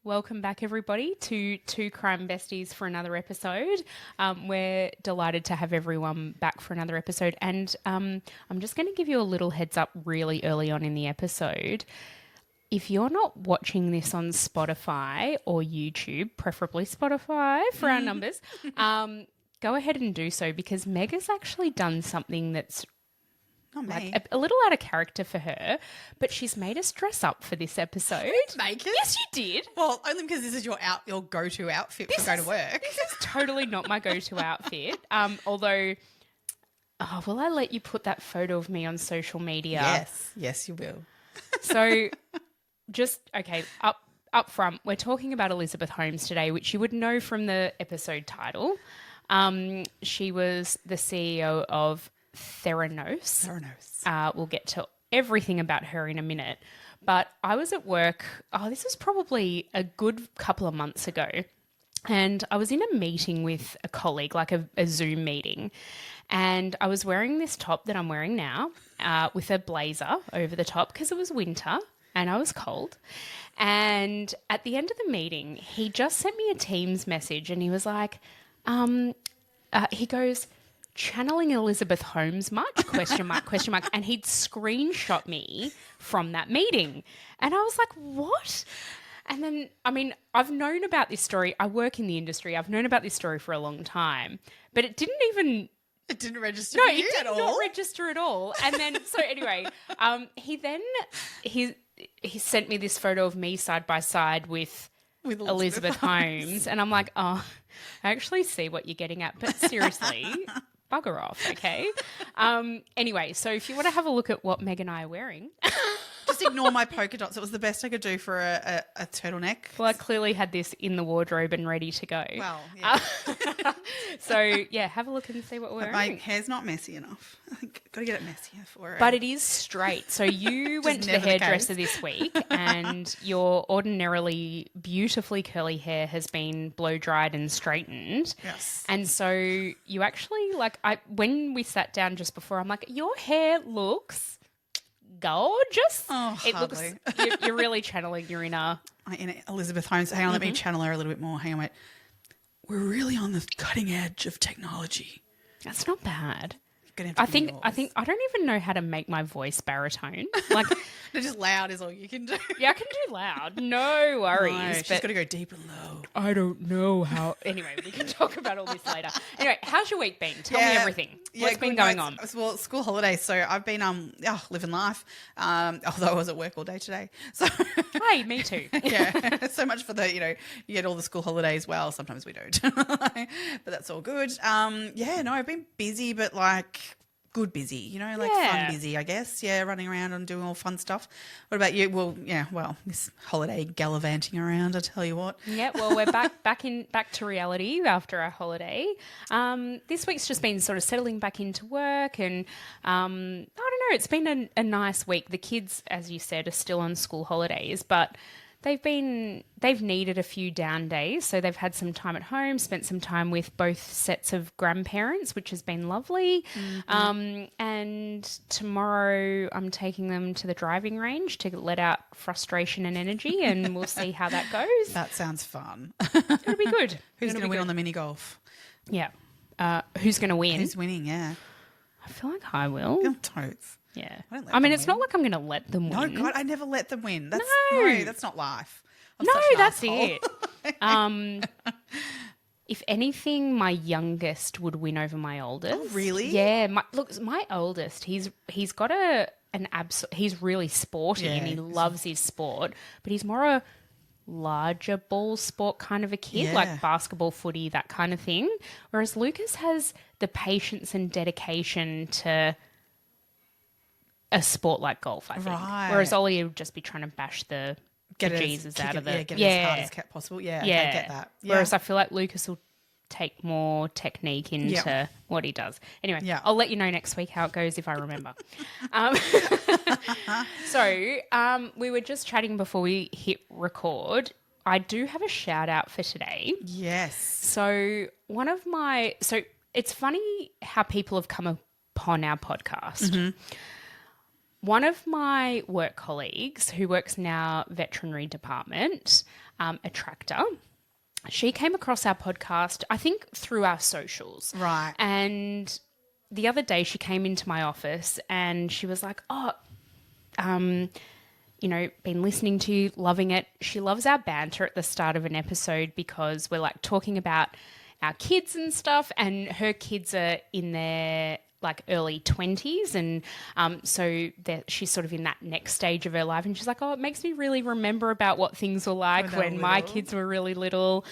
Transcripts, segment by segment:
Welcome back, everybody, to Two Crime Besties for another episode. We're delighted to have everyone back for another episode. And I'm just going to give you a little heads up really early on in the episode. If you're not watching this on Spotify or YouTube, preferably Spotify for our numbers, go ahead and do so because Meg has actually done something that's like a little out of character for her, but she's made us dress up for this episode. I didn't make it. Yes, you did. Well, only because this is your go-to outfit for going to work. This is totally not my go-to outfit. Although, will I let you put that photo of me on social media? Yes, you will. So, up front, we're talking about Elizabeth Holmes today, which you would know from the episode title. She was the CEO of Theranos. We'll get to everything about her in a minute. But I was at work, this was probably a good couple of months ago, and I was in a meeting with a colleague, like a Zoom meeting, and I was wearing this top that I'm wearing now with a blazer over the top because it was winter and I was cold. And at the end of the meeting, he just sent me a Teams message and he was like, he goes, "Channeling Elizabeth Holmes much? Question mark. And he'd screenshot me from that meeting. And I was like, what? And then, I've known about this story. I work in the industry. I've known about this story for a long time. But it didn't even... It didn't register no, for you it did at all? not register at all. And then, so anyway, he sent me this photo of me side by side with Elizabeth Holmes. And I'm like, I actually see what you're getting at. But seriously... bugger off, okay? Anyway, so if you want to have a look at what Meg and I are wearing... Just ignore my polka dots. It was the best I could do for a turtleneck. Well, I clearly had this in the wardrobe and ready to go. Well, yeah. So, yeah, have a look and see what we're wearing. My hair's not messy enough. I think got to get it messier for it. But it is straight. So you went to the hairdresser this week and your ordinarily beautifully curly hair has been blow-dried and straightened. Yes. And so you actually, when we sat down just before, I'm like, your hair looks... gorgeous. Oh, it hardly. looks you're really channeling your inner Elizabeth Holmes. Hang on, let me channel her a little bit more. Hang on, wait. We're really on the cutting edge of technology. That's not bad. I I don't even know how to make my voice baritone. Like they're just loud is all you can do. yeah, I can do loud. No worries. No, she's got to go deep and low. I don't know how. Anyway, we can talk about all this later. Anyway, how's your week been? Tell me everything. What's been going on? Well, school holidays. So I've been living life. Although I was at work all day today. So hey, me too. Yeah, so much for the you get all the school holidays. Well, sometimes we don't, but that's all good. I've been busy, but good busy, fun busy, I guess. Yeah, running around and doing all fun stuff. What about you? Well, this holiday gallivanting around, I tell you what. Yeah, well, we're back to reality after our holiday. This week's just been sort of settling back into work and I don't know, it's been a nice week. The kids, as you said, are still on school holidays, but they've needed a few down days, so they've had some time at home, spent some time with both sets of grandparents, which has been lovely. Mm-hmm. And tomorrow I'm taking them to the driving range to let out frustration and energy, and we'll see how that goes. That sounds fun. It'll be good. Who's going to win on the mini golf? Yeah. Who's going to win? Who's winning, yeah. I feel like I will. Oh, totes. Yeah. It's not like I'm going to let them win. No, God, I never let them win. That's not life. That's it. If anything, my youngest would win over my oldest. Oh, really? Yeah. My oldest, he's got he's really sporty and he loves his sport, but he's more a larger ball sport kind of a kid, like basketball, footy, that kind of thing. Whereas Lucas has the patience and dedication to a sport like golf, I think. Right. Whereas Ollie would just be trying to bash the Jesus out of it. Get it as hard as possible. Yeah, I get that. Yeah. Whereas I feel like Lucas will take more technique into what he does. Anyway, I'll let you know next week how it goes if I remember. So we were just chatting before we hit record. I do have a shout out for today. Yes. So it's funny how people have come upon our podcast. Mm-hmm. one of my work colleagues who works in our veterinary department, a tractor, she came across our podcast, I think, through our socials. Right. And the other day she came into my office and she was like, been listening to you, loving it. She loves our banter at the start of an episode because we're like talking about our kids and stuff, and her kids are in their like early 20s, and so she's sort of in that next stage of her life, and she's like, it makes me really remember about what things were like when my kids were really little.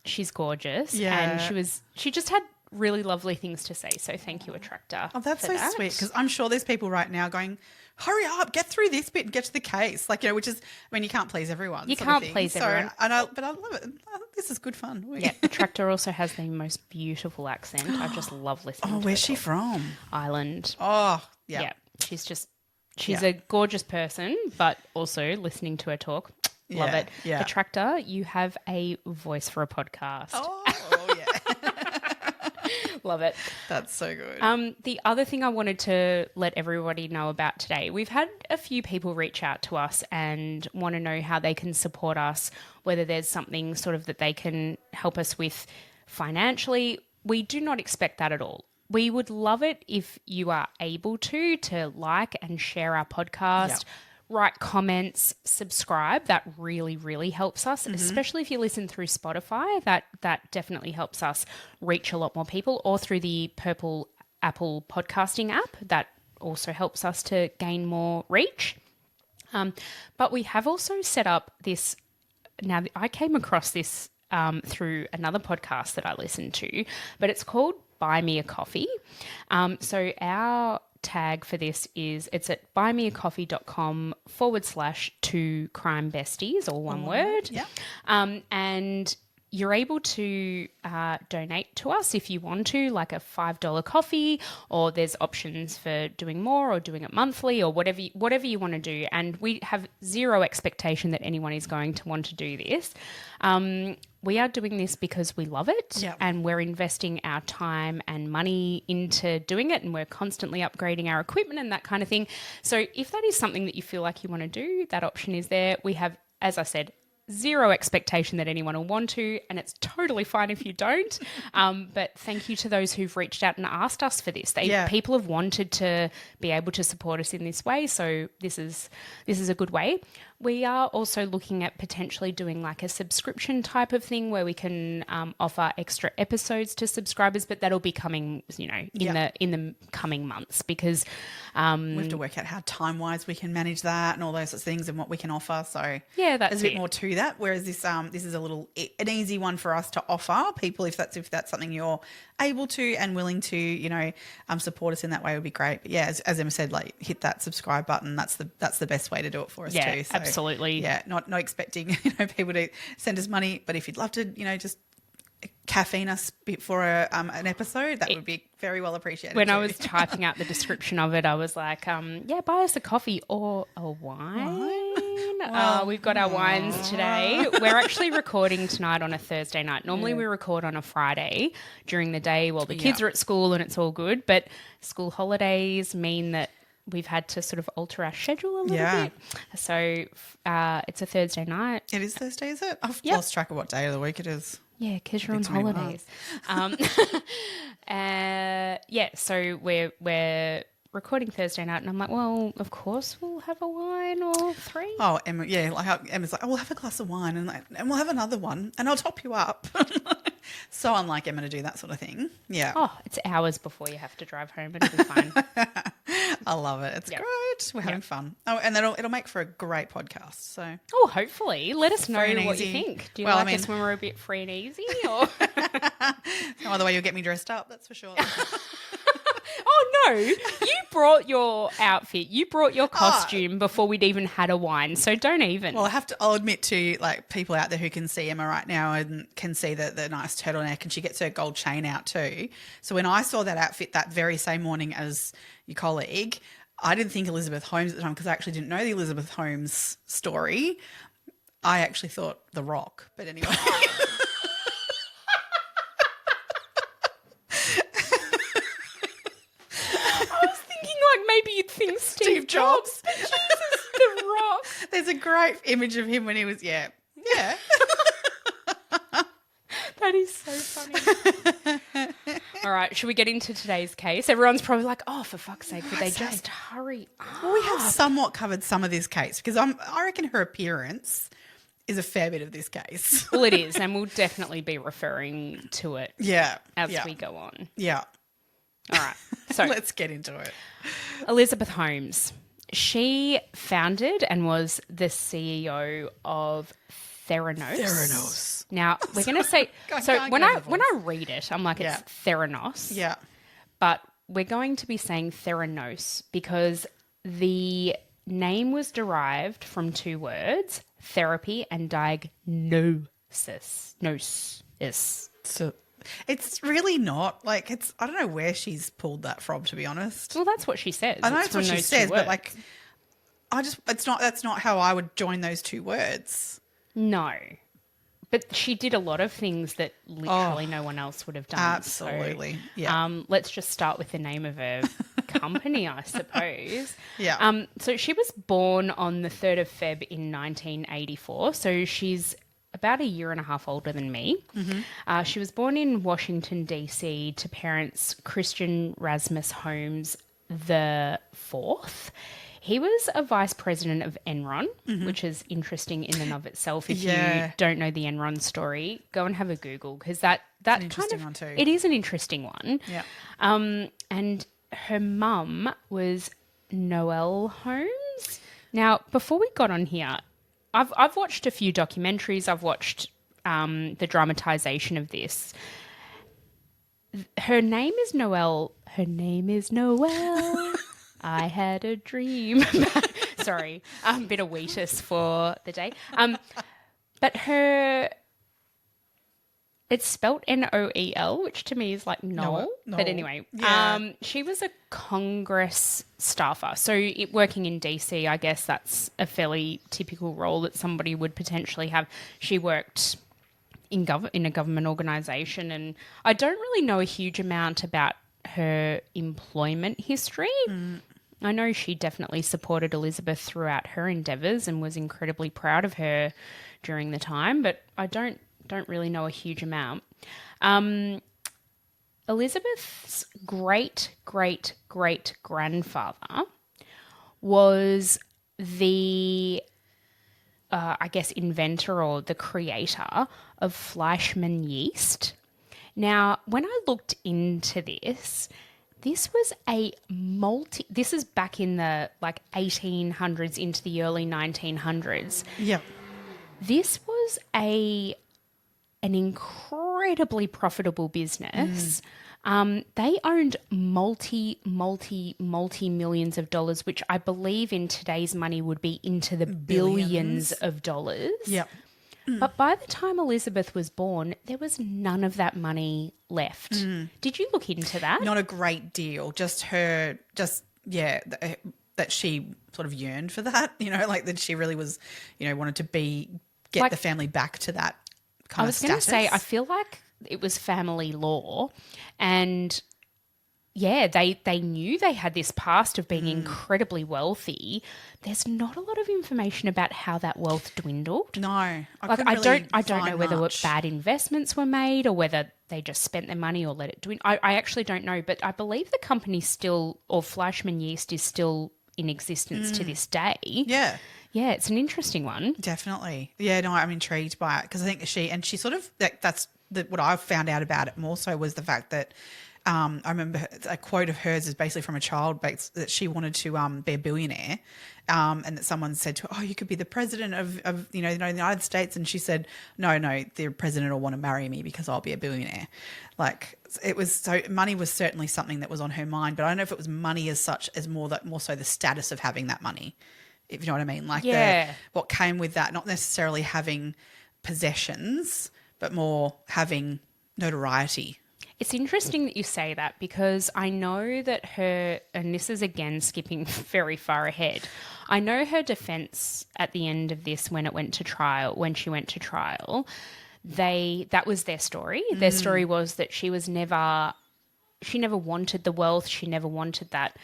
She's gorgeous, and she just had really lovely things to say, so thank you, Attractor. Oh, that's so sweet, because I'm sure there's people right now going, hurry up, get through this bit and get to the case. Like, which is, I mean, you can't please everyone. You can't please everyone. But I love it. This is good fun. Yeah, Attractor also has the most beautiful accent. I just love listening to her. Where's she from? Ireland. Oh, yeah. Yeah, she's a gorgeous person, but also listening to her talk, love it. Yeah. Attractor, you have a voice for a podcast. Oh, yeah. Love it. That's so good. The other thing I wanted to let everybody know about today, we've had a few people reach out to us and want to know how they can support us, whether there's something sort of that they can help us with financially. We do not expect that at all. We would love it if you are able to like and share our podcast, write comments, subscribe. That really, really helps us, especially if you listen through Spotify. That definitely helps us reach a lot more people, or through the Purple Apple podcasting app. That also helps us to gain more reach. But we have also set up this. Now, I came across this through another podcast that I listened to, but it's called Buy Me a Coffee. So our tag for this is it's at buymeacoffee.com/2crimebesties, all one word. Yeah. And you're able to donate to us if you want to, like a $5 coffee, or there's options for doing more or doing it monthly or whatever you want to do. And we have zero expectation that anyone is going to want to do this. We are doing this because we love it, and we're investing our time and money into doing it, and we're constantly upgrading our equipment and that kind of thing. So if that is something that you feel like you want to do, that option is there. We have, as I said, zero expectation that anyone will want to, and it's totally fine if you don't. But thank you to those who've reached out and asked us for this. People have wanted to be able to support us in this way, so this is a good way. We are also looking at potentially doing like a subscription type of thing where we can offer extra episodes to subscribers, but that'll be coming, in the coming months, because we have to work out how time-wise we can manage that and all those sorts of things and what we can offer. So there's a bit more to that. Whereas this is a an easy one for us to offer people if that's something you're able to and willing to, support us in that way would be great. But yeah, as Emma said, like hit that subscribe button. That's the best way to do it for us too. So, absolutely. Yeah, not expecting people to send us money, but if you'd love to, just caffeine us for an episode, that would be very well appreciated. When I was typing out the description of it, I was like, buy us a coffee or a wine. We've got our wines today. We're actually recording tonight on a Thursday night. Normally we record on a Friday during the day while the kids are at school and it's all good, but school holidays mean that we've had to sort of alter our schedule a little bit. So it's a Thursday night. It is Thursday, is it? I've lost track of what day of the week it is. Yeah, because you're on holidays. So we're recording Thursday night, and I'm like, well, of course we'll have a wine or three. Oh, Emma, Emma's like, we'll have a glass of wine and we'll have another one and I'll top you up. So unlike Emma to do that sort of thing. Yeah. Oh, it's hours before you have to drive home. It'll be fine. I love it. It's great. We're having fun. Oh, and then it'll make for a great podcast. So. Oh, hopefully. Let us know what you think. Do you like us when we're a bit free and easy? Or? No other way you'll get me dressed up, that's for sure. Oh, no. You brought your outfit. You brought your costume before we'd even had a wine. So don't even. Well, I'll admit to like people out there who can see Emma right now and can see the nice turtleneck, and she gets her gold chain out too. So when I saw that outfit that very same morning as your colleague, I didn't think Elizabeth Holmes at the time because I actually didn't know the Elizabeth Holmes story. I actually thought The Rock. But anyway. Maybe you'd think Steve jobs. Jesus, The Rock. There's a great image of him when he was, yeah. That is so funny. All right, should we get into today's case? Everyone's probably like, oh, for fuck's sake, could they just hurry up? Well, we have somewhat covered some of this case because I reckon her appearance is a fair bit of this case. Well, it is, and we'll definitely be referring to it as we go on. Yeah. All right, so let's get into it. Elizabeth Holmes. She founded and was the CEO of Theranos. Now, we're going to say... So when I read it, I'm like, it's Theranos. Yeah. But we're going to be saying Theranos because the name was derived from two words, therapy and diagnosis. So it's really not. Like, I don't know where she's pulled that from, to be honest. Well, that's what she says. I know that's what she says, but like, that's not how I would join those two words. No. But she did a lot of things that literally no one else would have done. Absolutely. So, yeah. Let's just start with the name of her company, I suppose. Yeah. So she was born on the 3rd of Feb in 1984. So she's about a year and a half older than me. Mm-hmm. She was born in Washington, D.C. to parents Christian Rasmus Holmes the Fourth. He was a vice president of Enron, which is interesting in and of itself. If you don't know the Enron story, go and have a Google because that kind of one too. It is an interesting one. Yeah. And her mum was Noelle Holmes. Now, before we got on here, I've watched a few documentaries. I've watched the dramatization of this. Her name is Noelle. I had a dream. Sorry, a bit of Wheatus for the day. But it's spelt Noel, which to me is like Noel. But anyway, she was a Congress staffer. So working in DC, I guess that's a fairly typical role that somebody would potentially have. She worked in a government organisation, and I don't really know a huge amount about her employment history. I know she definitely supported Elizabeth throughout her endeavours and was incredibly proud of her during the time, but I don't really know a huge amount. Elizabeth's great-great-great-grandfather was the, I guess, inventor or the creator of Fleischmann yeast. Now, when I looked into this was this is back in the 1800s into the early 1900s. Yeah. This was an incredibly profitable business. They owned multi-millions of dollars, which I believe in today's money would be into the billions of dollars. Yeah. But by the time Elizabeth was born, there was none of that money left. Did you look into that? Not a great deal. Just that she sort of yearned for that, that she really was, wanted to get the family back to that kind of status. I was going to say, I feel like it was family law, and they knew they had this past of being incredibly wealthy. There's not a lot of information about how that wealth dwindled. No, I don't know whether bad investments were made or whether they just spent their money or let it dwindle. I actually don't know, but I believe the company Fleischmann Yeast is still in existence to this day. Yeah. Yeah, it's an interesting one. Definitely. Yeah, no, I'm intrigued by it because I think she sort of that's what I found out about it more so was the fact that I remember a quote of hers is basically from a child that she wanted to be a billionaire, and that someone said to her, "Oh, you could be the president of the United States," and she said, "No, the president will want to marry me because I'll be a billionaire." Like it was so money was certainly something that was on her mind, but I don't know if it was money as such as more so the status of having that money, if you know what I mean, like what came with that, not necessarily having possessions, but more having notoriety. It's interesting that you say that because I know that and this is again skipping very far ahead, I know her defense at the end of this when she went to trial, that was their story. Their story was that she never wanted the wealth, she never wanted that.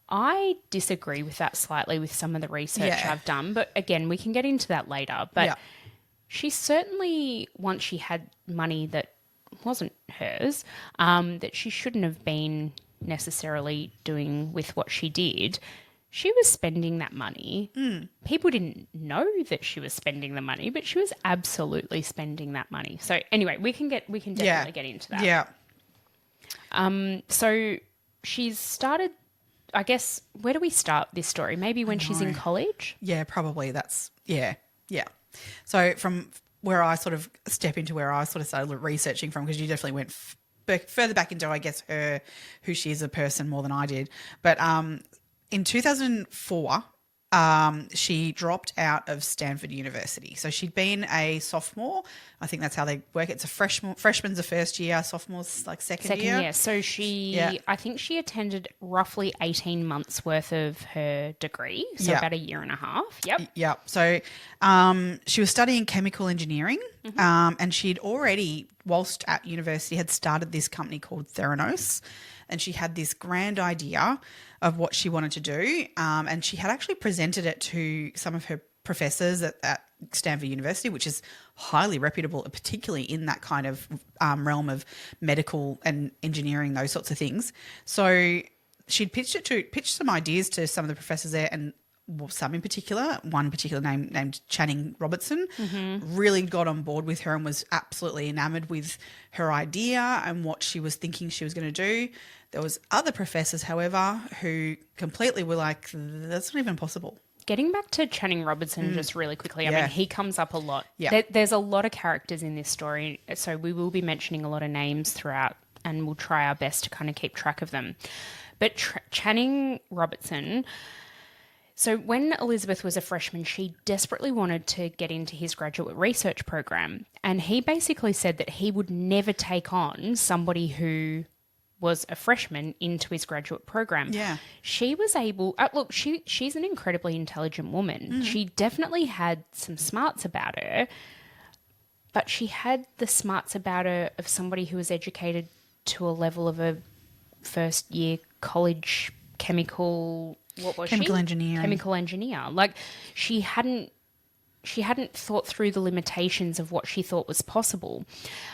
I disagree with that slightly with some of the research I've done, but again, we can get into that later. But she certainly, once she had money that wasn't hers, that she shouldn't have been necessarily doing with what she did, she was spending that money. People didn't know that she was spending the money, but she was absolutely spending that money. So anyway, we can definitely get into that. Yeah. So she's started, I guess, where do we start this story? Maybe when she's in college? Yeah, probably. Yeah. So from where I sort of step into where I sort of started researching from, because you definitely went further back into, I guess, who she is as a person more than I did. But in 2004, she dropped out of Stanford University. So she'd been a sophomore. I think that's how they work. It's a freshman's the first year, sophomore's like second year. So I think she attended roughly 18 months worth of her degree. So about a year and a half. Yep. So she was studying chemical engineering, and she'd already, whilst at university, had started this company called Theranos. And she had this grand idea of what she wanted to do. And she had actually presented it to some of her professors at Stanford University, which is highly reputable, particularly in that kind of realm of medical and engineering, those sorts of things. So she'd pitched some ideas to some of the professors there, and some in particular, one particular named Channing Robertson, really got on board with her and was absolutely enamored with her idea and what she was thinking she was going to do. There was other professors, however, who completely were like, that's not even possible. Getting back to Channing Robertson just really quickly, I mean, he comes up a lot. Yeah. There's a lot of characters in this story, so we will be mentioning a lot of names throughout, and we'll try our best to kind of keep track of them. But Channing Robertson... So when Elizabeth was a freshman, she desperately wanted to get into his graduate research program. And he basically said that he would never take on somebody who was a freshman into his graduate program. Yeah. She was able... look, she's an incredibly intelligent woman. She definitely had some smarts about her, but she had the smarts about her of somebody who was educated to a level of a first-year college chemical... What was Chemical engineering. Chemical engineer. Like she hadn't thought through the limitations of what she thought was possible.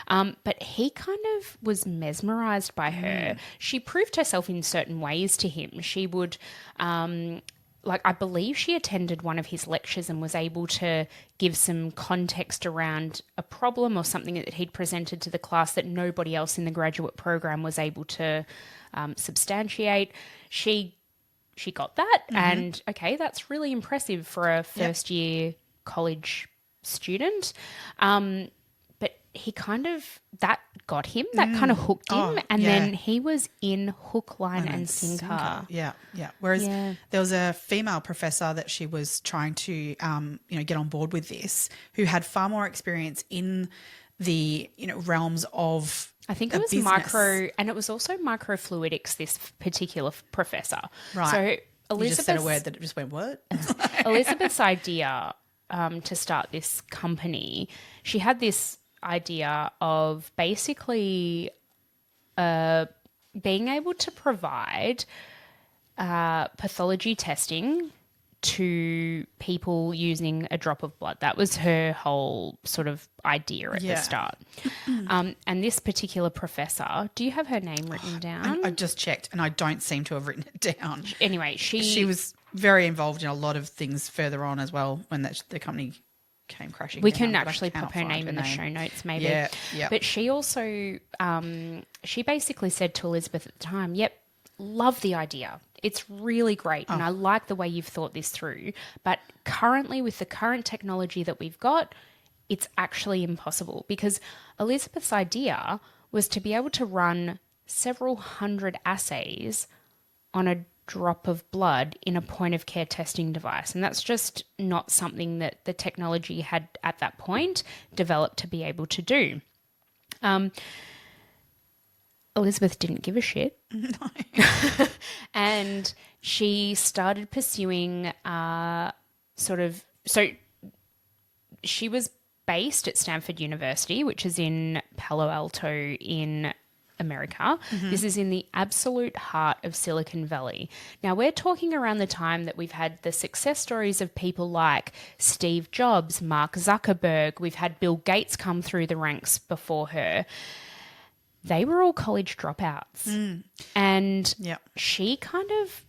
But he kind of was mesmerized by her. She proved herself in certain ways to him. She would, I believe she attended one of his lectures and was able to give some context around a problem or something that he'd presented to the class that nobody else in the graduate program was able to substantiate. She got that, and okay, that's really impressive for a first-year college student. But he kind of, that got him, that kind of hooked him, and then he was in hook, line, and sinker. Yeah. Whereas there was a female professor that she was trying to, get on board with this, who had far more experience in the, realms of... I think it was micro, and it was also microfluidics, this particular professor. Right. So Elizabeth, you just said a word that it just went, what? Elizabeth's idea to start this company, she had this idea of basically being able to provide pathology testing to people using a drop of blood. That was her whole sort of idea at the start. And this particular professor, do you have her name written down? I just checked and I don't seem to have written it down. Anyway, she was very involved in a lot of things further on as well when the company came crashing We down, can actually pop her name in the show notes maybe. Yeah. But she also, she basically said to Elizabeth at the time, yep, love the idea. It's really great and I like the way you've thought this through. But currently, with the current technology that we've got, it's actually impossible, because Elizabeth's idea was to be able to run several hundred assays on a drop of blood in a point-of-care testing device. And that's just not something that the technology had at that point developed to be able to do. Elizabeth didn't give a shit. No. And she started pursuing so she was based at Stanford University, which is in Palo Alto in America. This is in the absolute heart of Silicon Valley. Now, we're talking around the time that we've had the success stories of people like Steve Jobs, Mark Zuckerberg. We've had Bill Gates come through the ranks before her. They were all college dropouts. And she kind of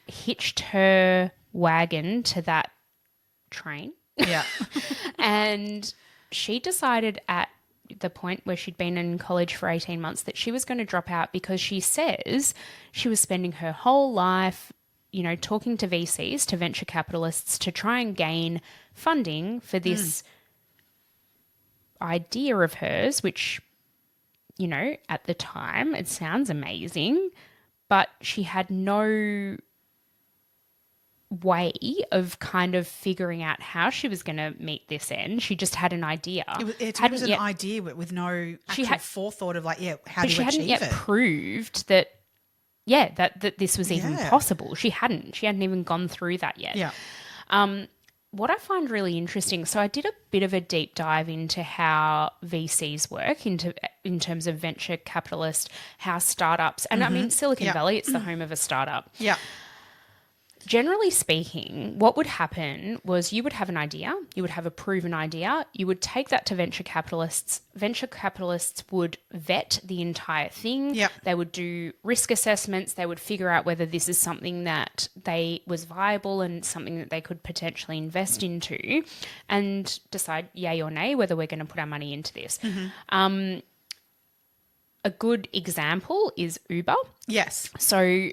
hitched her wagon to that train. Yeah. And she decided at the point where she'd been in college for 18 months that she was going to drop out because she says she was spending her whole life, you know, talking to VCs, to venture capitalists, to try and gain funding for this idea of hers, which, you know, at the time it sounds amazing, but she had no way of kind of figuring out how she was going to meet this end. She just had an idea. It was an idea with no actual forethought of like, how do you achieve it? But she hadn't yet proved that, that this was even possible. She hadn't even gone through that yet. Yeah. What I find really interesting, so I did a bit of a deep dive into how VCs work in terms of venture capitalist, how startups, and I mean, Silicon Valley, it's the home of a startup. Yeah. Generally speaking, what would happen was you would have an idea, you would have a proven idea, you would take that to venture capitalists. Venture capitalists would vet the entire thing. Yep. They would do risk assessments. They would figure out whether this is something that was viable and something that they could potentially invest into and decide yay or nay whether we're going to put our money into this. A good example is Uber. Yes. So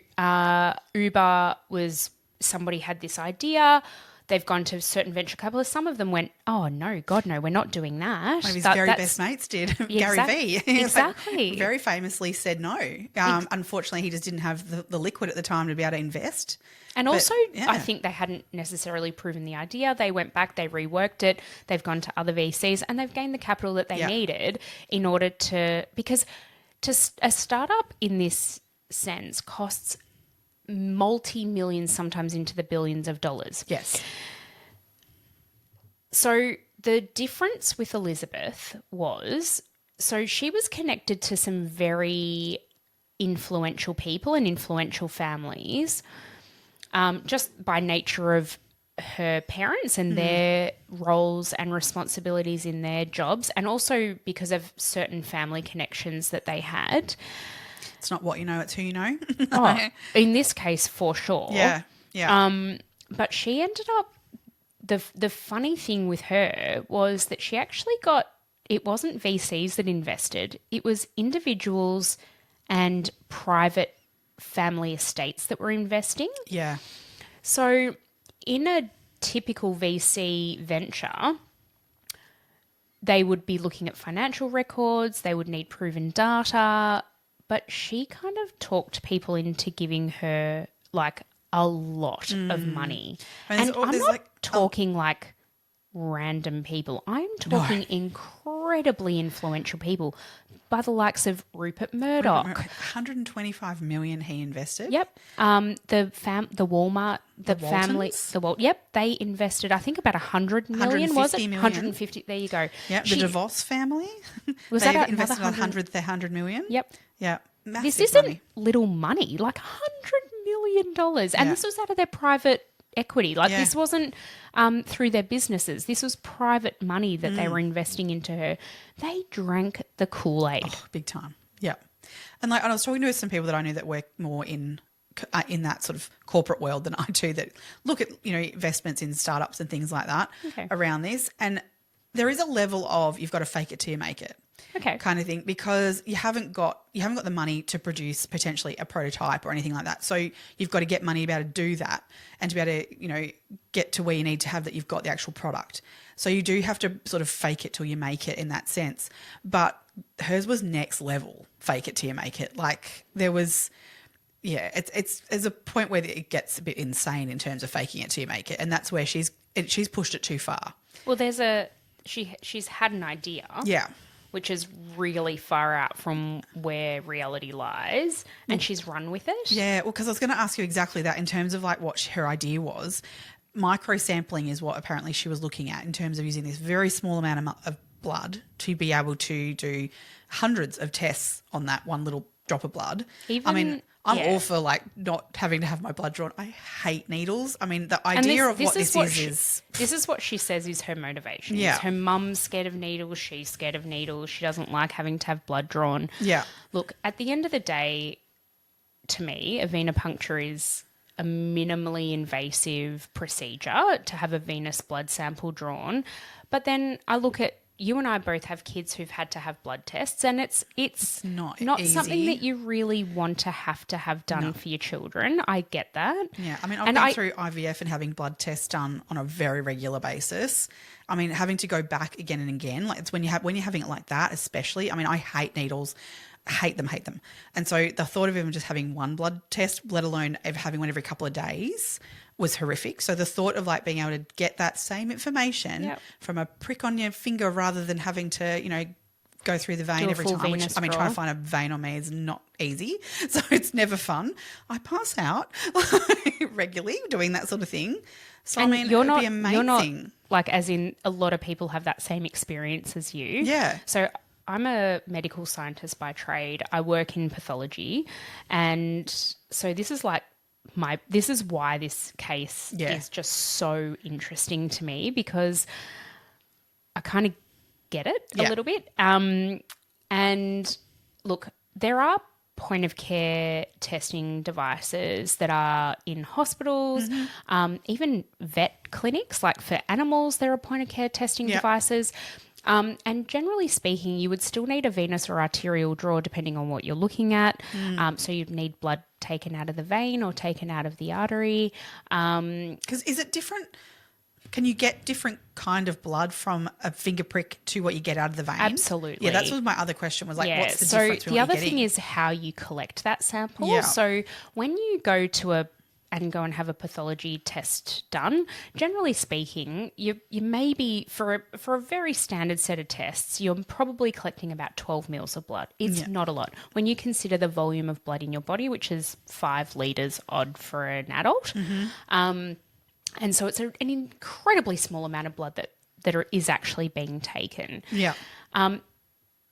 Uber was... somebody had this idea, they've gone to certain venture capitalists, some of them went, oh no, God no, we're not doing that. One of his very best mates did, Gary Vee. Exactly. Very famously said no. Unfortunately, he just didn't have the liquid at the time to be able to invest. And also, I think they hadn't necessarily proven the idea. They went back, they reworked it, they've gone to other VCs and they've gained the capital that they needed in order to, because a startup in this sense costs multi-millions, sometimes into the billions of dollars. Yes. So the difference with Elizabeth was, so she was connected to some very influential people and influential families, just by nature of her parents and their roles and responsibilities in their jobs, and also because of certain family connections that they had. It's not what you know, it's who you know. In this case, for sure. Yeah, yeah. But she ended up, the funny thing with her was that she actually got, it wasn't VCs that invested, it was individuals and private family estates that were investing. Yeah. So in a typical VC venture, they would be looking at financial records, they would need proven data, but she kind of talked people into giving her like a lot of money. And I'm not talking like random people. I'm talking incredibly influential people by the likes of Rupert Murdoch. 125 million he invested. Yep. The Walmart, the family, they invested, I think, about 100 million, was it? Million. 150. There you go. Yep. The DeVos family. Was they that invested another 100 million? Yep. Yeah. Massive this isn't money. Little money, like $100 million. And this was out of their private equity. Like this wasn't through their businesses. This was private money that they were investing into her. They drank the Kool-Aid. Oh, big time. Yeah. And I was talking to some people that I knew that work more in that sort of corporate world than I do, that look at, investments in startups and things like that around this. And there is a level of you've got to fake it till you make it. Kind of thing, because you haven't got the money to produce potentially a prototype or anything like that. So you've got to get money to be able to do that and to be able to, get to where you need to have that you've got the actual product. So you do have to sort of fake it till you make it in that sense. But hers was next level, fake it till you make it. Like there was, it's there's a point where it gets a bit insane in terms of faking it till you make it. And that's where she's pushed it too far. Well, she's had an idea. Yeah. Which is really far out from where reality lies, and she's run with it. Yeah, well, because I was going to ask you exactly that in terms of like what her idea was. Micro sampling is what apparently she was looking at in terms of using this very small amount of blood to be able to do hundreds of tests on that one little drop of blood. I'm all for like not having to have my blood drawn. I hate needles. I mean, the idea of what this is. This is what she says is her motivation. Yeah. Is her mum's scared of needles. She's scared of needles. She doesn't like having to have blood drawn. Yeah. Look, at the end of the day, to me, a venipuncture is a minimally invasive procedure to have a venous blood sample drawn. But then I look at, you and I both have kids who've had to have blood tests, and it's not something that you really want to have done for your children. I get that. Yeah, I mean, I've been through IVF and having blood tests done on a very regular basis. I mean, having to go back again and again, like it's when you're having it like that, especially. I mean, I hate needles. Hate them. And so the thought of even just having one blood test, let alone having one every couple of days, was horrific. So the thought of like being able to get that same information from a prick on your finger rather than having to, go through the vein every time, which, I mean, trying to find a vein on me is not easy. So it's never fun. I pass out regularly doing that sort of thing. So, and I mean, it'd be amazing. You're not, like, as in a lot of people have that same experience as you. Yeah. So I'm a medical scientist by trade. I work in pathology. And so this is like this is why this case is just so interesting to me, because I kind of get it a little bit. And look, there are point of care testing devices that are in hospitals, even vet clinics, like for animals, there are point of care testing devices. And generally speaking, you would still need a venous or arterial draw depending on what you're looking at. So you'd need blood taken out of the vein or taken out of the artery. Because is it different? Can you get different kind of blood from a finger prick to what you get out of the vein? Absolutely. Yeah, that's what my other question was, like, what's the difference? So the other thing is how you collect that sample. Yeah. So when you go to and go and have a pathology test done, generally speaking, you may be, for a very standard set of tests, you're probably collecting about 12 mils of blood. It's not a lot. When you consider the volume of blood in your body, which is 5 litres odd for an adult, and so it's an incredibly small amount of blood that is actually being taken. Yeah.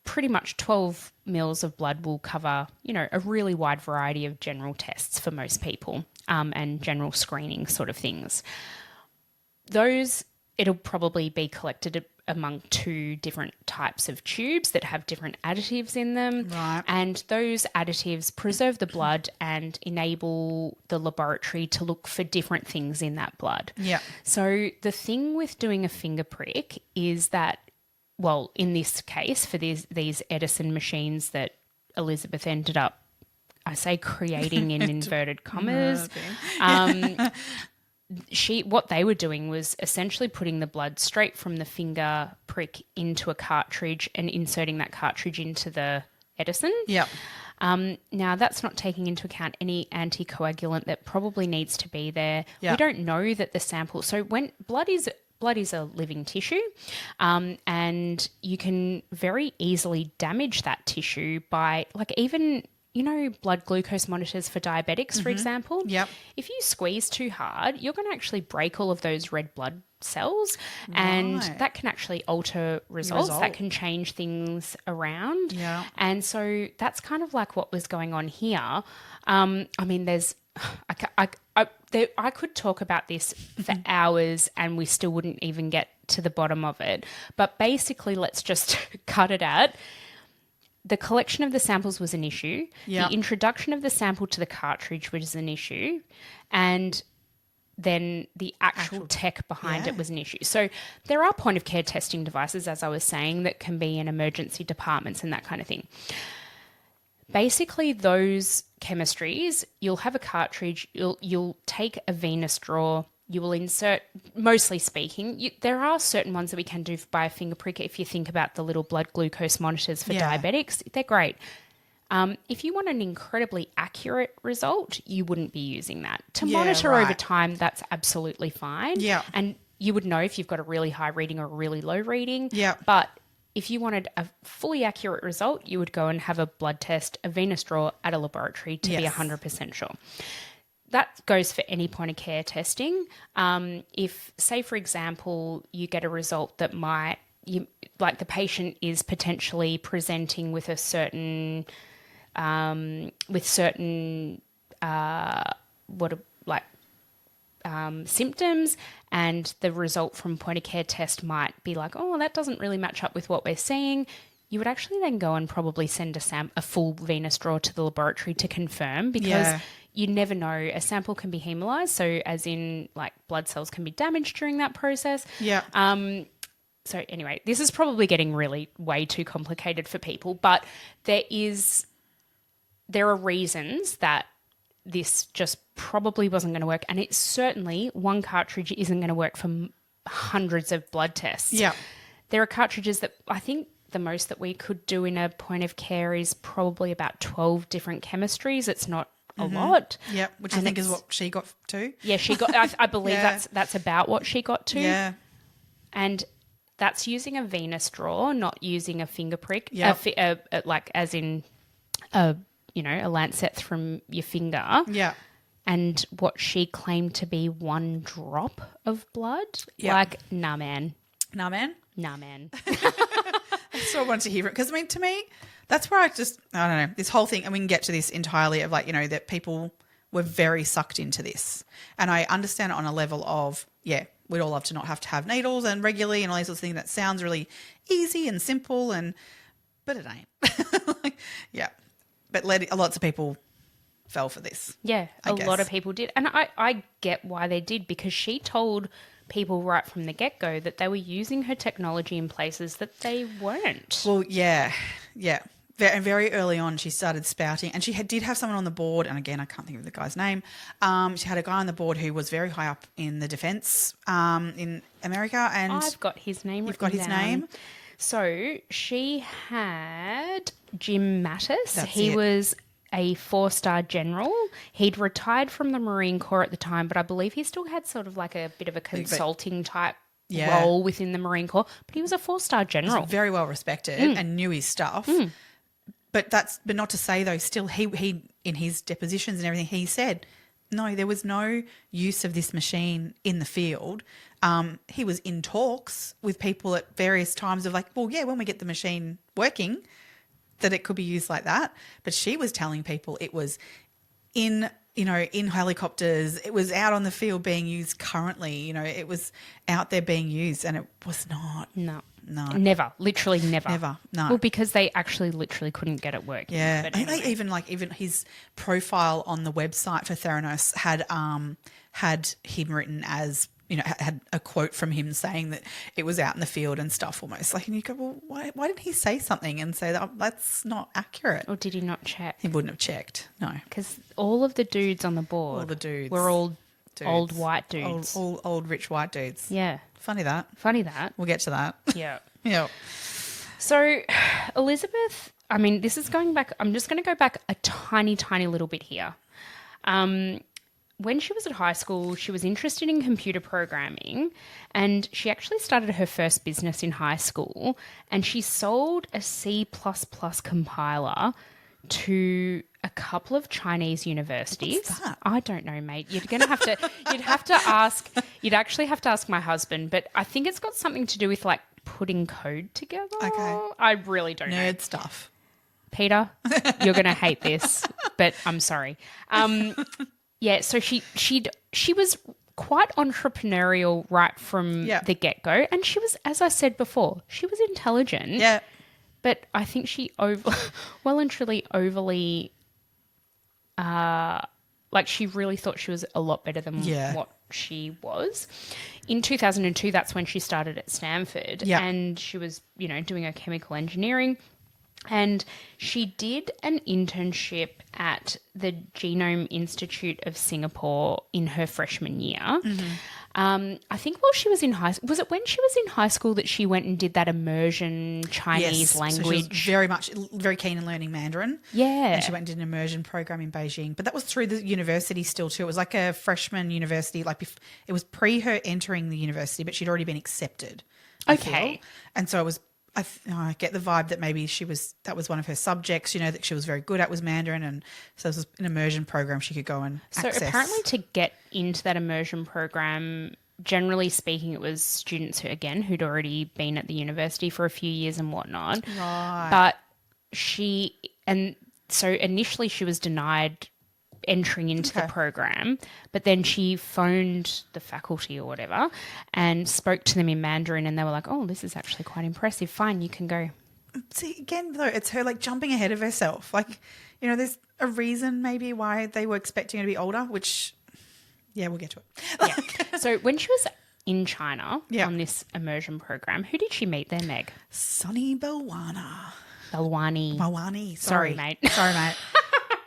Pretty much 12 mils of blood will cover, a really wide variety of general tests for most people, and general screening sort of things. It'll probably be collected among 2 different types of tubes that have different additives in them. Right. And those additives preserve the blood and enable the laboratory to look for different things in that blood. Yeah. So the thing with doing a finger prick is that, well, in this case, for these Edison machines that Elizabeth ended up, I say creating in inverted commas, what they were doing was essentially putting the blood straight from the finger prick into a cartridge and inserting that cartridge into the Edison. Yeah. Now, that's not taking into account any anticoagulant that probably needs to be there. Yeah. We don't know that the sample... So when blood is a living tissue, and you can very easily damage that tissue by, like, even... blood glucose monitors for diabetics, for example. Yep. If you squeeze too hard, you're going to actually break all of those red blood cells, and that can actually alter results. That can change things around. Yeah. And so that's kind of like what was going on here. I mean, I could talk about this for hours and we still wouldn't even get to the bottom of it. But basically, let's just cut it out. The collection of the samples was an issue. Yep. The introduction of the sample to the cartridge was an issue. And then the actual tech behind it was an issue. So there are point of care testing devices, as I was saying, that can be in emergency departments and that kind of thing. Basically, those chemistries, you'll have a cartridge, you'll take a venous draw, you will insert, mostly speaking, there are certain ones that we can do by a finger prick. If you think about the little blood glucose monitors for diabetics, they're great. If you want an incredibly accurate result, you wouldn't be using that. To monitor over time, that's absolutely fine. Yeah. And you would know if you've got a really high reading or a really low reading. Yeah. But if you wanted a fully accurate result, you would go and have a blood test, a venous draw at a laboratory to be 100% sure. That goes for any point of care testing. If, say, for example, you get a result that might like the patient is potentially presenting with a certain symptoms, and the result from point of care test might be like, oh, that doesn't really match up with what we're seeing. You would actually then go and probably send a full venous draw to the laboratory to confirm, because you never know. A sample can be hemolyzed, so as in like blood cells can be damaged during that process. Yeah. So anyway, this is probably getting really way too complicated for people, but there are reasons that this just probably wasn't going to work, and it's certainly one cartridge isn't going to work for hundreds of blood tests. Yeah. There are cartridges that I think the most that we could do in a point of care is probably about 12 different chemistries. It's not a lot. Yeah, which I think is what she got to. Yeah, she got. I believe that's about what she got to. Yeah, and that's using a venous draw, not using a finger prick. Yeah, like as in a lancet from your finger. Yeah. And what she claimed to be one drop of blood. Yeah. Like, nah, man. Nah, man. Nah, man. So I wanted to hear it because, I mean, to me, that's where I don't know, this whole thing, and we can get to this entirely of like, that people were very sucked into this. And I understand it on a level of, we'd all love to not have to have needles and regularly and all these sorts of things. That sounds really easy and simple, but it ain't. But lots of people fell for this. Yeah, a lot of people did. And I get why they did, because she told people right from the get-go that they were using her technology in places that they weren't. Well, yeah. Very, very early on, she started spouting, and she did have someone on the board, and again, I can't think of the guy's name. She had a guy on the board who was very high up in the defence in America. And I've got his name. You've got his name? So she had Jim Mattis. He it. was a 4-star general. He'd retired from the Marine Corps at the time, but I believe he still had sort of like a bit of a consulting type role within the Marine Corps. But he was a 4-star general. Very well respected and knew his stuff. But not to say though, still he in his depositions and everything, he said, no, there was no use of this machine in the field. He was in talks with people at various times of like, well, yeah, when we get the machine working, that it could be used like that. But she was telling people it was in helicopters, it was out on the field being used currently, it was out there being used, and it was not. No. Never. Literally never. Never. No. Well, because they actually literally couldn't get it working. Yeah. But anyway. Even his profile on the website for Theranos had him written as, had a quote from him saying that it was out in the field and stuff almost. Like, and you go, well, why didn't he say something and say that that's not accurate? Or did he not check? He wouldn't have checked, no. Because all of the dudes on the board were all dudes. Old white dudes. Old rich white dudes. Yeah. Funny that. We'll get to that. Yeah. Yeah. So Elizabeth, I mean, this is going back, I'm just going to go back a tiny, tiny little bit here. When she was at high school, she was interested in computer programming, and she actually started her first business in high school, and she sold a C++ compiler to a couple of Chinese universities. What's that? I don't know, mate. You'd actually have to ask my husband, but I think it's got something to do with like putting code together. Okay. I really don't know. Nerd stuff. Peter, you're going to hate this, but I'm sorry. Yeah, so she was quite entrepreneurial right from the get-go, and she was, as I said before, she was intelligent. Yeah. But I think she overly, like she really thought she was a lot better than what she was. In 2002, that's when she started at Stanford, and she was, doing her chemical engineering. And she did an internship at the Genome Institute of Singapore in her freshman year. Mm-hmm. I think while she was in high school, was it when she was in high school that she went and did that immersion Chinese language? So she was very keen in learning Mandarin. Yeah. And she went and did an immersion program in Beijing. But that was through the university still too. It was like a freshman university. It was pre her entering the university, but she'd already been accepted. Okay. And so it was, I get the vibe that maybe that was one of her subjects, that she was very good at was Mandarin, and so this was an immersion program she could go and access. So apparently to get into that immersion program, generally speaking, it was students who'd already been at the university for a few years and whatnot. Right. But so initially she was denied entering into the program, but then she phoned the faculty or whatever and spoke to them in Mandarin, and they were like, oh, this is actually quite impressive. Fine, you can go. See, again, though, it's her like jumping ahead of herself. Like, there's a reason maybe why they were expecting her to be older, which, we'll get to it. Yeah. So when she was in China on this immersion program, who did she meet there, Meg? Sunny Belwani. Sorry, mate. Sorry, mate.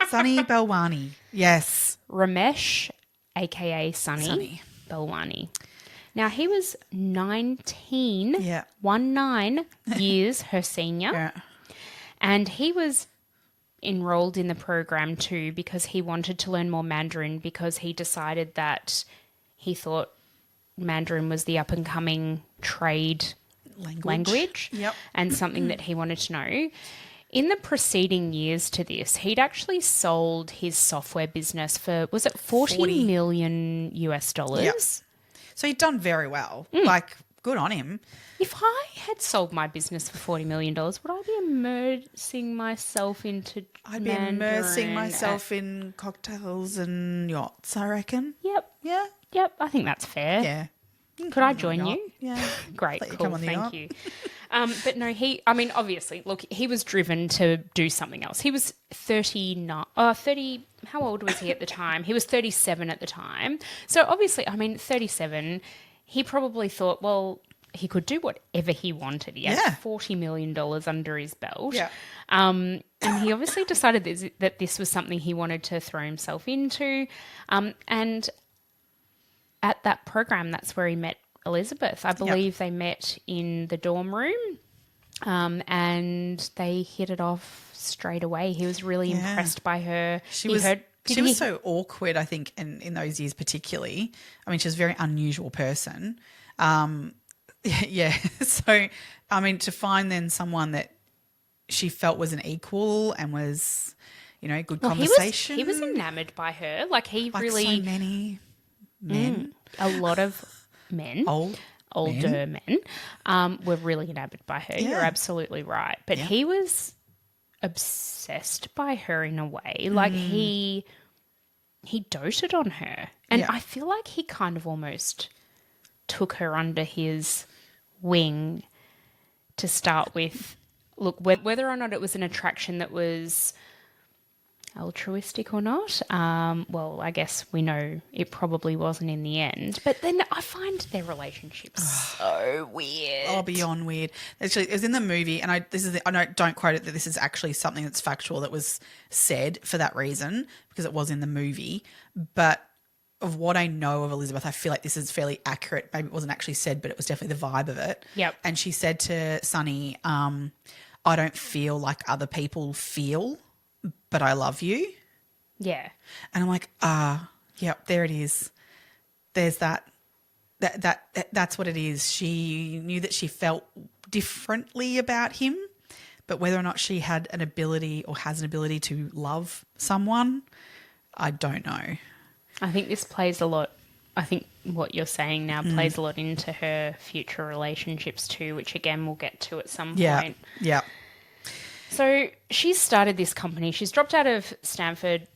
Sunny Belwani. Yes. Ramesh, a.k.a. Sunny Belwani. Now, he was 19, 19 years her senior. Yeah. And he was enrolled in the program too because he wanted to learn more Mandarin, because he decided that he thought Mandarin was the up-and-coming trade language and something that he wanted to know. In the preceding years to this, he'd actually sold his software business for, was it 40 million US dollars? Yep. So he'd done very well. Like, good on him. If I had sold my business for $40 million, would I be immersing myself into I'd be immersing myself in cocktails and yachts, I reckon. Yep. Yeah? Yep, I think that's fair. Yeah. Could I join you? Yeah. Great, cool, thank you. But no, obviously, look, he was driven to do something else. He was 30, how old was he at the time? He was 37 at the time. So obviously, 37, he probably thought, well, he could do whatever he wanted. He had $40 million under his belt. Yeah. And he obviously decided that this was something he wanted to throw himself into. And at that program, that's where he met Elizabeth. I believe they met in the dorm room, and they hit it off straight away. He was really impressed by her. She was so awkward, I think, in those years particularly. She was a very unusual person. So, to find then someone that she felt was an equal and was, good conversation. He was enamoured by her. Like so many men. A lot of men. Older men were really enamoured by her. Yeah. You're absolutely right. But he was obsessed by her in a way. Like he doted on her. And I feel like he kind of almost took her under his wing to start with. Look, whether or not it was an attraction that was altruistic or not, well, I guess we know it probably wasn't in the end. But then I find their relationship so weird. Oh, beyond weird. Actually, it was in the movie, and I don't quote it that this is actually something that's factual that was said for that reason, because it was in the movie. But of what I know of Elizabeth, I feel like this is fairly accurate. Maybe it wasn't actually said, but it was definitely the vibe of it. Yep. And she said to Sunny, I don't feel like other people feel, but I love you. Yeah. And I'm like, there it is. There's that's what it is. She knew that she felt differently about him, but whether or not she had an ability or has an ability to love someone, I don't know. I think this plays a lot. I think what you're saying now plays a lot into her future relationships too, which again we'll get to at some point. Yeah. So she's started this company. She's dropped out of Stanford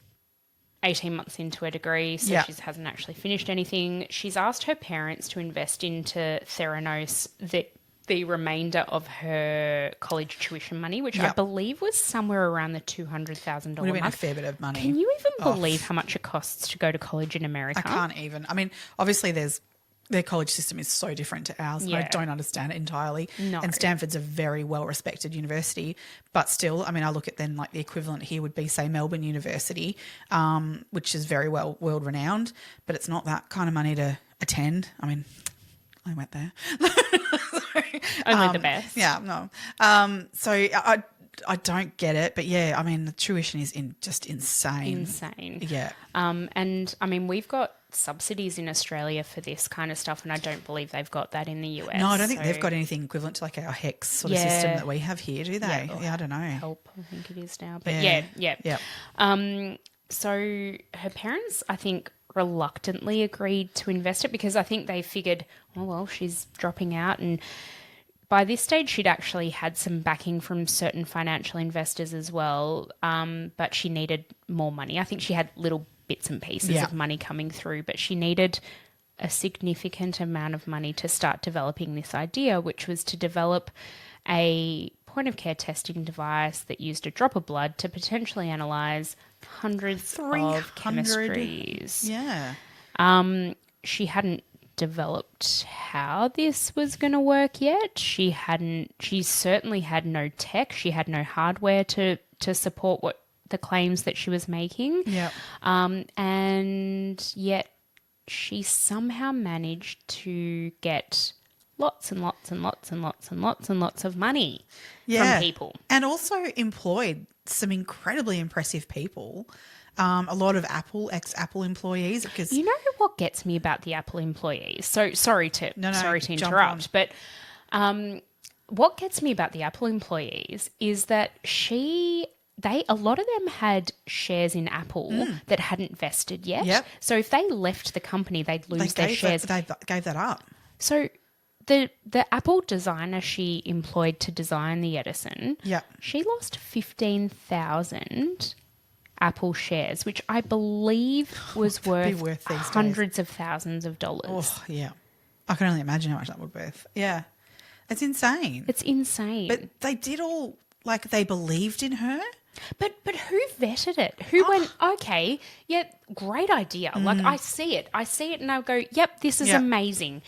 18 months into her degree, so she hasn't actually finished anything. She's asked her parents to invest into Theranos the remainder of her college tuition money, which I believe was somewhere around the $200,000 mark. Would have been a fair bit of money. Can you even believe how much it costs to go to college in America? I can't even. Obviously their college system is so different to ours. Yeah. I don't understand it entirely. No. And Stanford's a very well-respected university. But still, I look at then like the equivalent here would be, say, Melbourne University, which is very well world-renowned. But it's not that kind of money to attend. I went there. Only the best. Yeah, no. So I don't get it. But, the tuition is just insane. Insane. Yeah. And, we've got subsidies in Australia for this kind of stuff, and I don't believe they've got that in the US. No, I don't think they've got anything equivalent to like our HEX sort of system that we have here, do they? Yeah, I don't know. Help, I think it is now. But yeah. Yeah. So her parents, I think, reluctantly agreed to invest it because I think they figured, oh, well, she's dropping out. And by this stage, she'd actually had some backing from certain financial investors as well, but she needed more money. I think she had little bits and pieces of money coming through, but she needed a significant amount of money to start developing this idea, which was to develop a point-of-care testing device that used a drop of blood to potentially analyse hundreds of chemistries. Yeah. She hadn't developed how this was going to work yet. She certainly had no tech. She had no hardware to support what the claims that she was making. Yeah. And yet she somehow managed to get lots and lots and lots and lots and lots and lots of money from people. And also employed some incredibly impressive people. A lot of ex-Apple employees. Because you know what gets me about the Apple employees? So sorry to interrupt, but what gets me about the Apple employees is that a lot of them had shares in Apple that hadn't vested yet. Yep. So if they left the company, they'd lose their shares. They gave that up. So the Apple designer she employed to design the Edison, she lost 15,000 Apple shares, which I believe was worth hundreds of thousands of dollars. Oh, yeah. I can only imagine how much that would be worth. Yeah. It's insane. It's insane. But they did all, like, they believed in her. But who vetted it? Who went, okay, yeah, great idea. Like, I see it and I'll go, yep, this is amazing.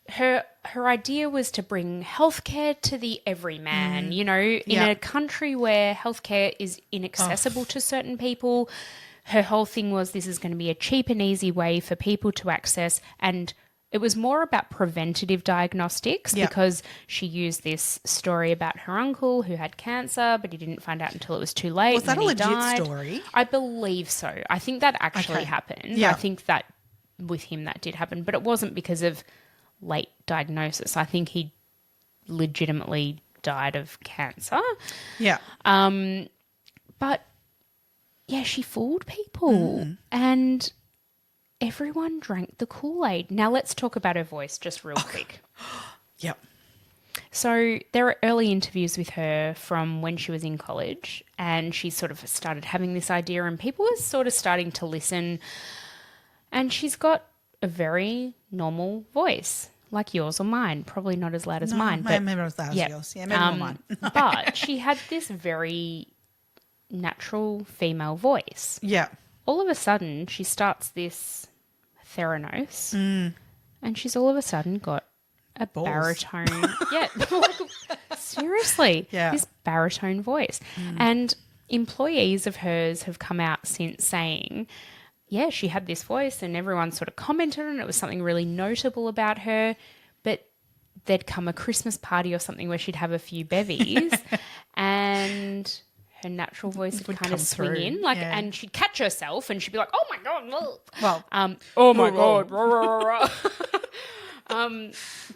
Her idea was to bring healthcare to the everyman, in a country where healthcare is inaccessible to certain people. Her whole thing was this is going to be a cheap and easy way for people to access, and it was more about preventative diagnostics because she used this story about her uncle who had cancer, but he didn't find out until it was too late. Was that a legit died. story? I believe so. I think that actually happened. Yeah. I think that with him that did happen, but it wasn't because of late diagnosis. I think he legitimately died of cancer. Yeah. But yeah, she fooled people and everyone drank the Kool-Aid. Now let's talk about her voice just real quick. Yep. So there are early interviews with her from when she was in college, and she sort of started having this idea and people were sort of starting to listen, and she's got a very normal voice, like yours or mine. Probably not as loud as mine. Maybe not as loud as yours. Yeah, maybe not mine. But she had this very natural female voice. Yeah. All of a sudden, she starts this Theranos, and she's all of a sudden got a baritone. Seriously. Yeah. This baritone voice. And employees of hers have come out since saying, yeah, she had this voice and everyone sort of commented on it. It was something really notable about her. But there'd come a Christmas party or something where she'd have a few bevies and her natural voice would kind of swing in. And she'd catch herself and she'd be like, oh, my God. Well, oh, my God.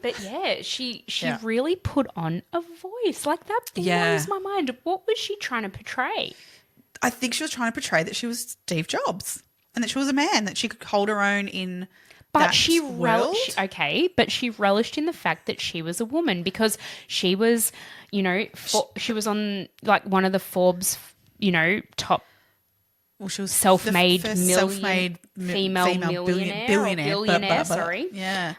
But, yeah, she really put on a voice. Like, that blows my mind. What was she trying to portray? I think she was trying to portray that she was Steve Jobs. And that she was a man, that she could hold her own in that world. But she relished in the fact that she was a woman because she was, she was on like one of the Forbes, top she was self-made female billionaire. Sorry. Yeah.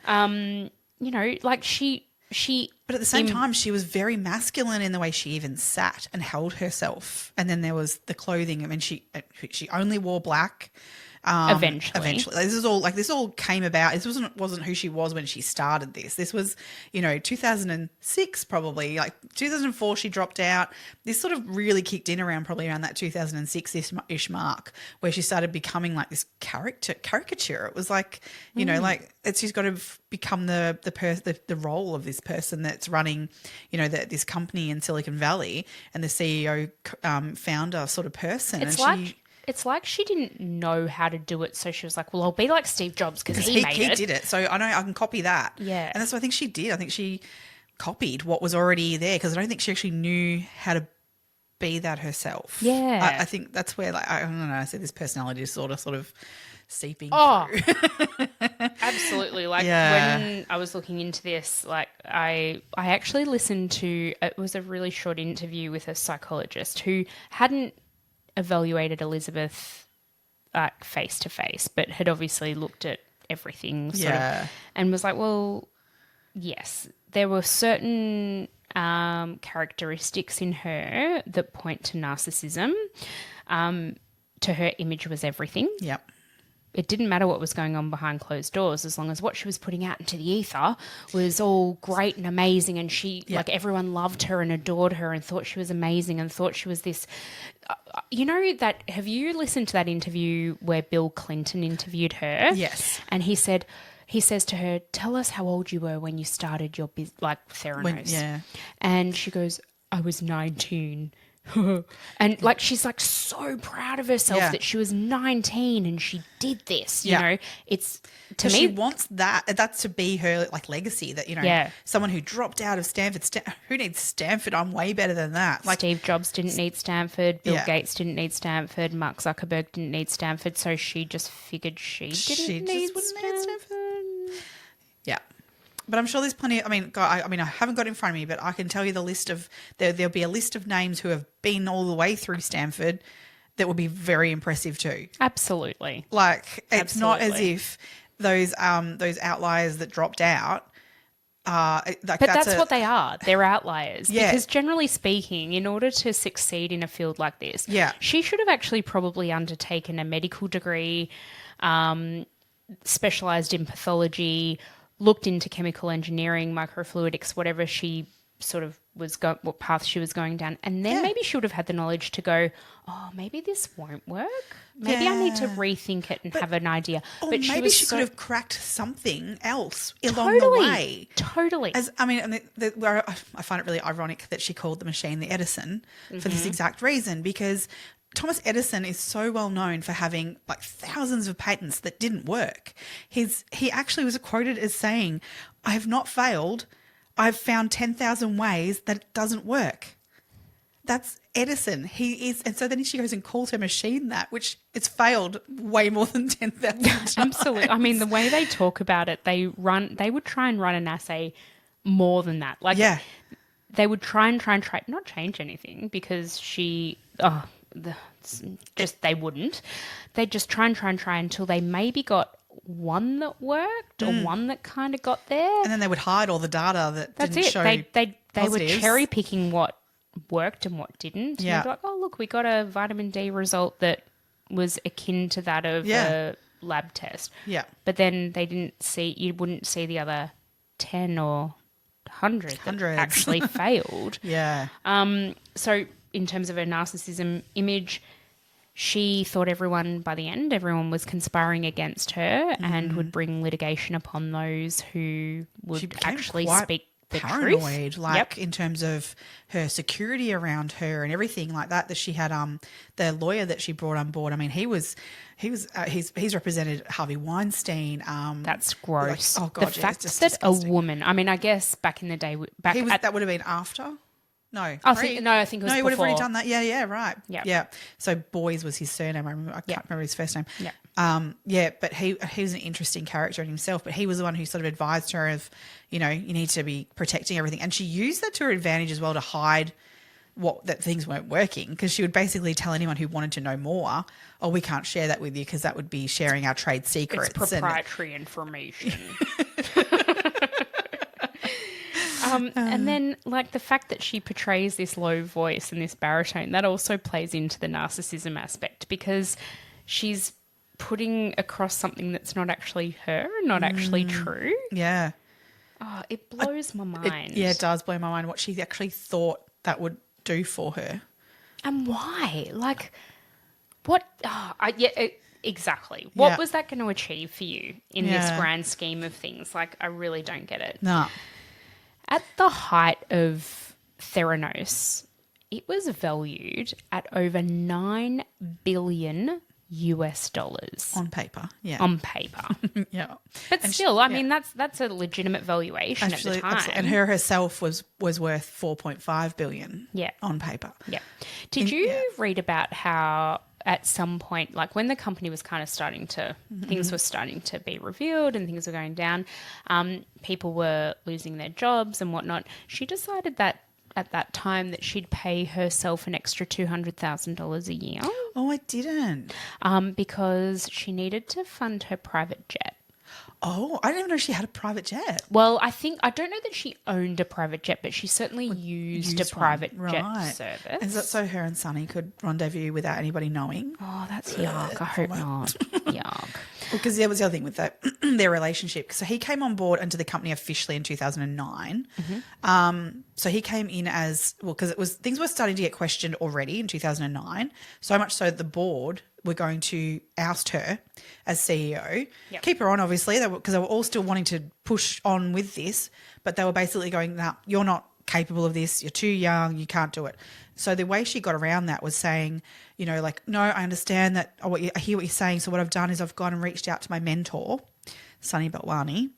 But at the same time, she was very masculine in the way she even sat and held herself. And then there was the clothing. I mean, she only wore black. Eventually, this all came about. This wasn't who she was when she started this. This was, 2006 probably. Like 2004, she dropped out. This sort of really kicked in around that 2006-ish mark, where she started becoming like this caricature. It was like, she's got to become the role of this person that's running, this company in Silicon Valley and the CEO, founder sort of person. It's like she didn't know how to do it, so she was like, well, I'll be like Steve Jobs because he did it. So I know I can copy that. Yeah. And that's what I think she did. I think she copied what was already there because I don't think she actually knew how to be that herself. Yeah. I think that's where, like, I don't know, I said this personality disorder sort of seeping Oh, through. absolutely. Like Yeah. when I was looking into this, like I actually listened to, it was a really short interview with a psychologist who hadn't evaluated Elizabeth face to face, but had obviously looked at everything sort of, and was like, well, yes, there were certain characteristics in her that point to narcissism. To her, image was everything. Yep. It didn't matter what was going on behind closed doors as long as what she was putting out into the ether was all great and amazing, and she like everyone loved her and adored her and thought she was amazing and thought she was this you know that have you listened to that interview where Bill Clinton interviewed her? Yes. And he says to her, tell us how old you were when you started your Theranos. And she goes, I was 19. And like she's like so proud of herself that she was 19 and she did this, you know. It's to me she wants that's to be her like legacy, that, you know, someone who dropped out of Stanford. Who needs Stanford? I'm way better than that. Like Steve Jobs didn't need Stanford, Bill Gates didn't need Stanford, Mark Zuckerberg didn't need Stanford, so she just figured she didn't need Stanford. Yeah. But I'm sure there's plenty. I mean, I haven't got it in front of me, but I can tell you the list of there'll be a list of names who have been all the way through Stanford that will be very impressive too. Absolutely. Like it's not as if those outliers that dropped out. But that's what they are. They're outliers. Yeah. Because generally speaking, in order to succeed in a field like this, she should have actually probably undertaken a medical degree, specialised in pathology, looked into chemical engineering, microfluidics, whatever she sort of was what path she was going down, and then maybe she would have had the knowledge to go, oh, maybe this won't work. Maybe I need to rethink it and have an idea. Or but maybe she could have cracked something else along the way. Totally. I find it really ironic that she called the machine the Edison for this exact reason, because Thomas Edison is so well known for having like thousands of patents that didn't work. He actually was quoted as saying, I have not failed. I've found 10,000 ways that it doesn't work. That's Edison. He is. And so then she goes and calls her machine that, which it's failed way more than 10,000 times. Absolutely. I mean, the way they talk about it, they would try and run an assay more than that. Like, they would try, not change anything, because they wouldn't. They'd just try until they maybe got one that worked or one that kind of got there. And then they would hide all the data that didn't show They were positives. cherry picking what worked and what didn't. Yeah. And they'd be like, oh, look, we got a vitamin D result that was akin to that of a lab test. Yeah. But then you wouldn't see the other 10 or 100 that actually failed. Yeah. So in terms of her narcissism image, she thought everyone was conspiring against her and would bring litigation upon those who would actually speak the paranoid, truth. In terms of her security around her and everything like that. That she had the lawyer that she brought on board. I mean, he's represented Harvey Weinstein. That's gross. Oh God, the fact just that disgusting. A woman. I mean, I guess back in the day, that would have been after. No, I think it was before. No, he would have already done that. Yeah, right. Yeah. So Boys was his surname. I can't remember his first name. Yeah. But he was an interesting character in himself. But he was the one who sort of advised her of, you need to be protecting everything. And she used that to her advantage as well to hide that things weren't working, because she would basically tell anyone who wanted to know more, oh, we can't share that with you because that would be sharing our trade secrets. It's proprietary information. And then, like, the fact that she portrays this low voice and this baritone, that also plays into the narcissism aspect, because she's putting across something that's not actually her, not actually true. Yeah. Oh, it blows my mind. It does blow my mind what she actually thought that would do for her. And why? Like, what? Exactly. What was that going to achieve for you in this grand scheme of things? Like, I really don't get it. No. At the height of Theranos, it was valued at over $9 billion on paper. Yeah. On paper. Yeah. But still, I mean, that's a legitimate valuation at the time. Absolutely. And her herself was worth $4.5 billion Yeah. on paper. Yeah. Did you read about how at some point, like when the company was kind of starting to, things were starting to be revealed and things were going down, people were losing their jobs and whatnot. She decided that at that time that she'd pay herself an extra $200,000 a year. Oh, I didn't. Because she needed to fund her private jet. Oh, I didn't even know she had a private jet. Well, I don't know that she owned a private jet, but she certainly used a private jet service. Is that so her and Sonny could rendezvous without anybody knowing? Oh, that's yuck. I hope not. Yuck. Because that was the other thing with that, their relationship. So he came on board into the company officially in 2009. So he came in as, well, because things were starting to get questioned already in 2009. So much so that the board were going to oust her as CEO. Yep. Keep her on, obviously, because they were all still wanting to push on with this. But they were basically going, nah, you're not capable of this. You're too young. You can't do it. So the way she got around that was saying, you know, like, no, I understand that. I hear what you're saying. So what I've done is I've gone and reached out to my mentor, Sunny Balwani,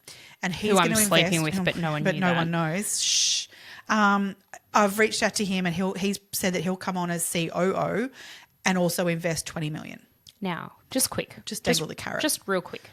and he's going to invest. Who I'm sleeping with, but no one knew But no one knows. Shh. I've reached out to him, and he's said that he'll come on as COO and also invest $20 million. Now, just quick. Just dangle the carrot. Just real quick.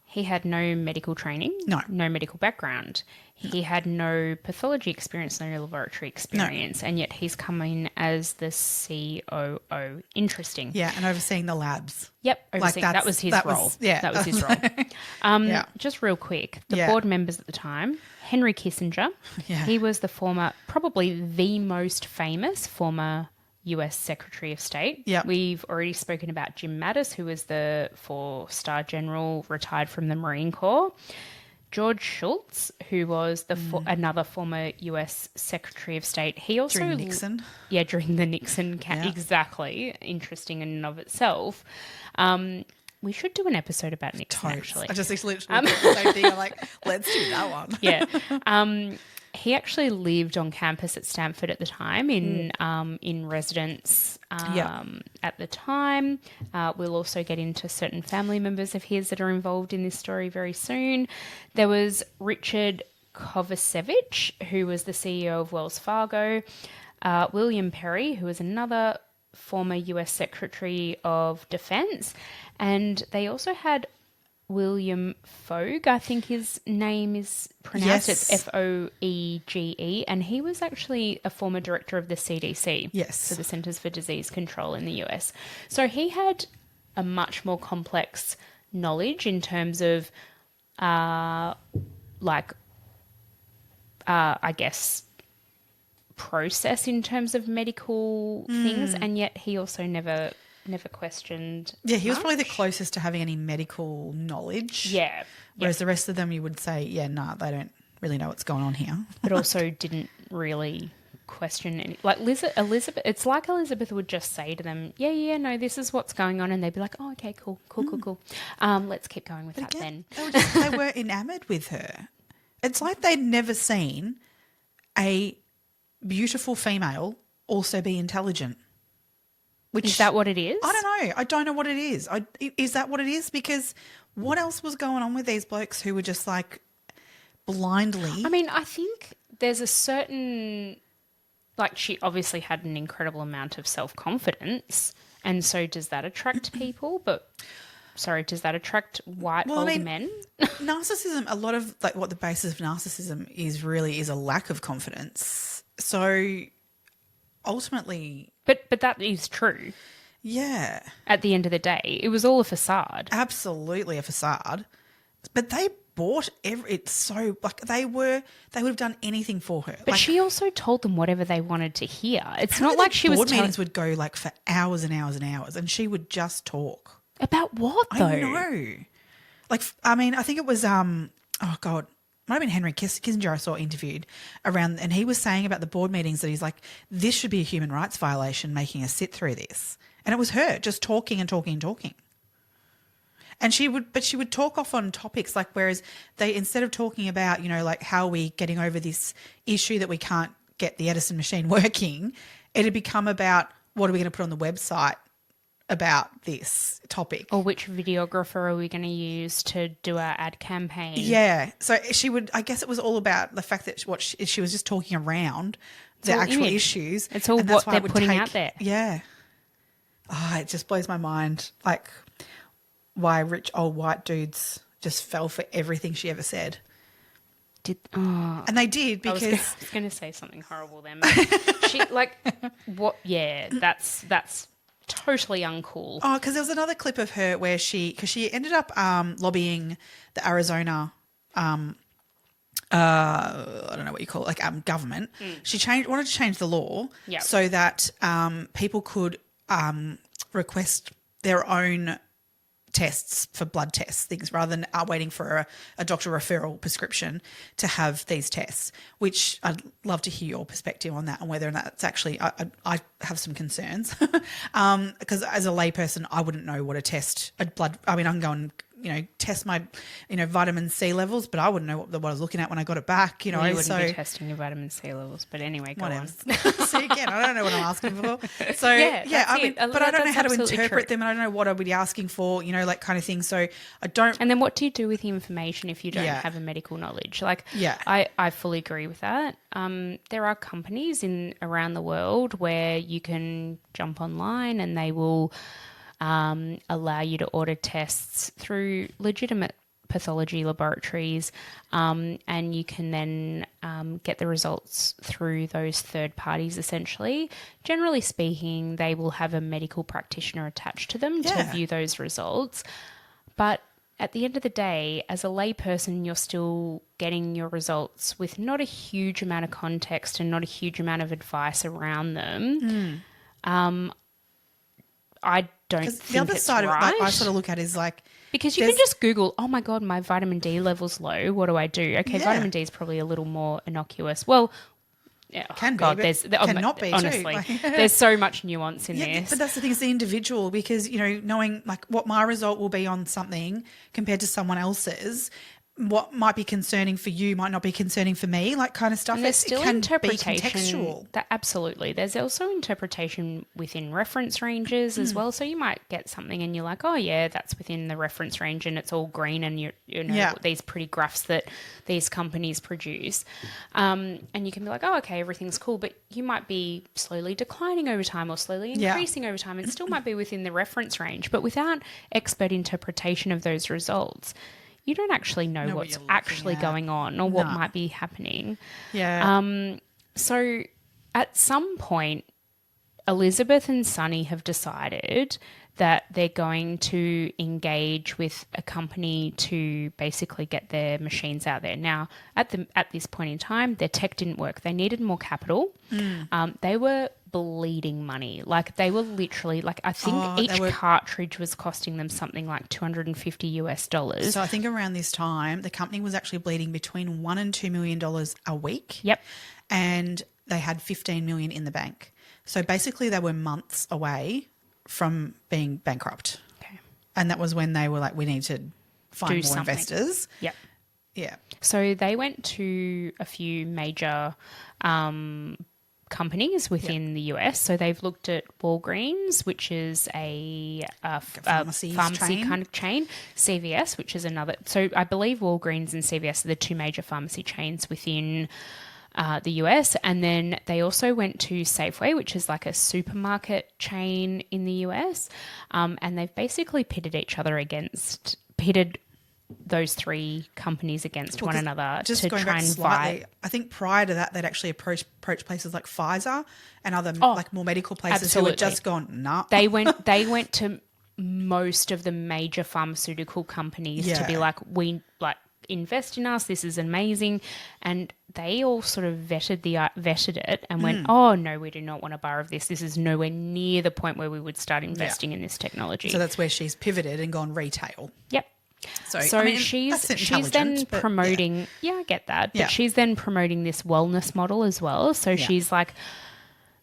He had no medical training. No medical background. He had no pathology experience, no laboratory experience, and yet he's coming as the COO. Interesting. Yeah, and overseeing the labs. Yep, overseeing. That was his role. That was his role. Just real quick, the board members at the time, Henry Kissinger, he was probably the most famous former US Secretary of State. Yep. We've already spoken about Jim Mattis, who was the 4-star general, retired from the Marine Corps. George Shultz, who was another former US Secretary of State. He also during Nixon. Yeah, during the Nixon exactly. Interesting in and of itself. We should do an episode about Nixon, actually. I just literally thought the same thing. I'm like, let's do that one. Yeah. He actually lived on campus at Stanford at the time in residence at the time. We'll also get into certain family members of his that are involved in this story very soon. There was Richard Kovacevic, who was the CEO of Wells Fargo. William Perry, who was another former US Secretary of Defense. And they also had William Foege, I think his name is pronounced. Yes. It's Foege, and he was actually a former director of the CDC. Yes. So the Centers for Disease Control in the US. So he had a much more complex knowledge in terms of, I guess, process in terms of medical things, and yet he also never questioned. Yeah, he was probably the closest to having any medical knowledge. Yeah. Whereas the rest of them, you would say, they don't really know what's going on here. But also didn't really question any. Like Elizabeth, it's like Elizabeth would just say to them, no, this is what's going on. And they'd be like, oh, okay, cool. Let's keep going with that then. They were enamored with her. It's like they'd never seen a beautiful female also be intelligent. Is that what it is? I don't know. I don't know what it is. Is that what it is? Because what else was going on with these blokes who were just like blindly? I mean, I think there's a certain, like, she obviously had an incredible amount of self-confidence, and so does that attract people? Does that attract white old men? Narcissism, a lot of like what the basis of narcissism is a lack of confidence. So ultimately, but that is true. Yeah. At the end of the day, it was all a facade. Absolutely a facade. But they bought it's so like they would have done anything for her. But she also told them whatever they wanted to hear. It's not like she was board meetings would go like for hours and hours and hours, and she would just talk. About what though? I know. Like, I mean, I think it was might have been Henry Kissinger I saw interviewed around, and he was saying about the board meetings that he's like, this should be a human rights violation making us sit through this. And it was her just talking and talking and talking. And she would talk off on topics like, whereas they, instead of talking about, like how are we getting over this issue that we can't get the Edison machine working, it had become about what are we going to put on the website about this topic. Or which videographer are we going to use to do our ad campaign? Yeah. So I guess it was all about the fact that she was just talking around the actual issues. It's all what they're putting out there. Yeah. it just blows my mind. Like, why rich old white dudes just fell for everything she ever said. And they did, because I was going to say something horrible then. She what? Yeah, that's totally uncool. Oh, because there was another clip of her where she ended up lobbying the Arizona, I don't know what you call it, like government. She wanted to change the law so that people could request their own tests for blood tests, things, rather than waiting for a doctor referral prescription to have these tests, which I'd love to hear your perspective on that and whether or not it's actually, I have some concerns because as a layperson, I wouldn't know what I can go and, test my, vitamin C levels, but I wouldn't know what I was looking at when I got it back, You wouldn't be testing your vitamin C levels, but anyway, go on. See, again, I don't know what I'm asking for. So, but I don't know how to interpret them, and I don't know what I would be asking for, like kind of thing. So I don't. And then what do you do with the information if you don't have a medical knowledge? I fully agree with that. There are companies around the world where you can jump online and they will allow you to order tests through legitimate pathology laboratories, and you can then get the results through those third parties essentially. Generally speaking, they will have a medical practitioner attached to them to view those results. But at the end of the day, as a layperson, you're still getting your results with not a huge amount of context and not a huge amount of advice around them. I don't think the other it's side right. of it, I sort of look at is like, because you can just Google, oh my God, my vitamin D level's low. What do I do? Okay, vitamin D is probably a little more innocuous. Well, can God, be, but cannot be honestly, too. there's so much nuance in this. But that's the thing, it's the individual, because, knowing like what my result will be on something compared to someone else's, what might be concerning for you might not be concerning for me, like kind of stuff. And there's still it can interpretation. Be contextual. Absolutely. There's also interpretation within reference ranges as well. So you might get something and you're like, oh yeah, that's within the reference range and it's all green and you know these pretty graphs that these companies produce. And you can be like, oh, okay, everything's cool. But you might be slowly declining over time or slowly increasing over time. It still might be within the reference range. But without expert interpretation of those results, you don't actually know what's actually going on or what might be happening. Yeah. So at some point, Elizabeth and Sunny have decided that they're going to engage with a company to basically get their machines out there. Now, at this point in time, their tech didn't work. They needed more capital. They were bleeding money. Like they were literally I think each cartridge was costing them something like $250. So I think around this time, the company was actually bleeding between $1 and $2 million a week. Yep. And they had 15 million in the bank. So basically they were months away from being bankrupt. Okay. And that was when they were like, we need to find more investors. Yep. Yeah. So they went to a few major companies within the US. So they've looked at Walgreens, which is a pharmacy kind of chain, CVS, which is another. So I believe Walgreens and CVS are the two major pharmacy chains within the US. And then they also went to Safeway, which is like a supermarket chain in the US. And they've basically pitted those three companies against one another just to going try back and slightly, I think prior to that, they'd actually approached places like Pfizer and other like more medical places absolutely. who had just gone, nah. They went to most of the major pharmaceutical companies to be like, we invest in us, this is amazing. And they all sort of vetted it and went, oh no, we do not want a bar of this. This is nowhere near the point where we would start investing in this technology. So that's where she's pivoted and gone retail. Yep. So I mean, she's then promoting. Yeah, I get that. But she's then promoting this wellness model as well. So she's like,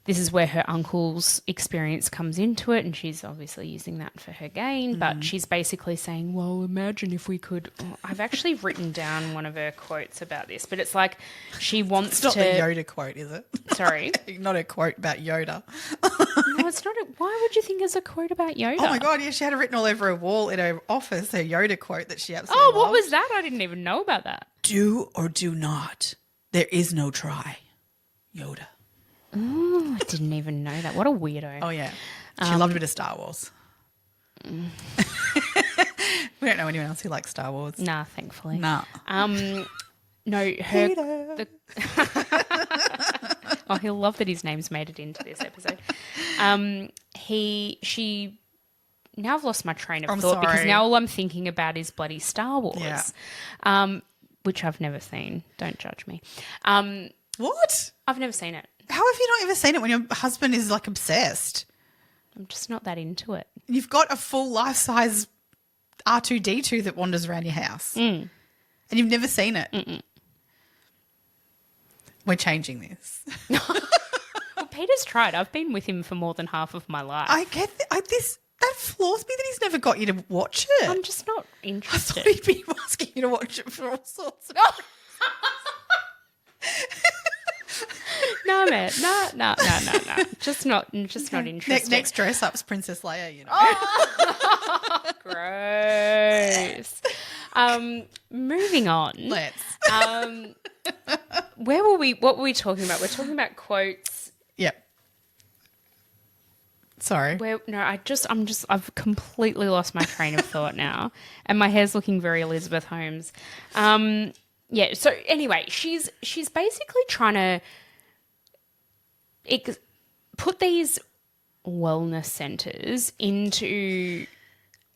this is where her uncle's experience comes into it, and she's obviously using that for her gain. But she's basically saying, well, imagine if we could. I've actually written down one of her quotes about this, but it's like she wants to. It's not the Yoda quote, is it? Sorry, not a quote about Yoda. No, it's not. Why would you think it's a quote about Yoda? Oh my God, yeah, she had it written all over her wall in her office. Her Yoda quote that she absolutely loved. What was that? I didn't even know about that. Do or do not. There is no try. Yoda. Oh, I didn't even know that. What a weirdo. Oh, yeah. She loved a bit of Star Wars. We don't know anyone else who likes Star Wars. Nah, thankfully. Nah. No, her. Oh, he'll love that his name's made it into this episode. She. Now I've lost my train of thought because now all I'm thinking about is bloody Star Wars, which I've never seen. Don't judge me. What? I've never seen it. How have you not ever seen it when your husband is like obsessed? I'm just not that into it. You've got a full life-size R2-D2 that wanders around your house. And you've never seen it. Mm-mm. We're changing this. Well, Peter's tried. I've been with him for more than half of my life. I get this. That floors me that he's never got you to watch it. I'm just not I interested. thought he'd be asking you to watch it for all sorts of No, man. No. Just not interested. Next dress up's Princess Leia, you know. Oh! Gross. Moving on. Let's. What were we talking about? We're talking about quotes. Yep. Sorry. I've completely lost my train of thought now, and my hair's looking very Elizabeth Holmes. Yeah. So anyway, she's basically trying to put these wellness centers into.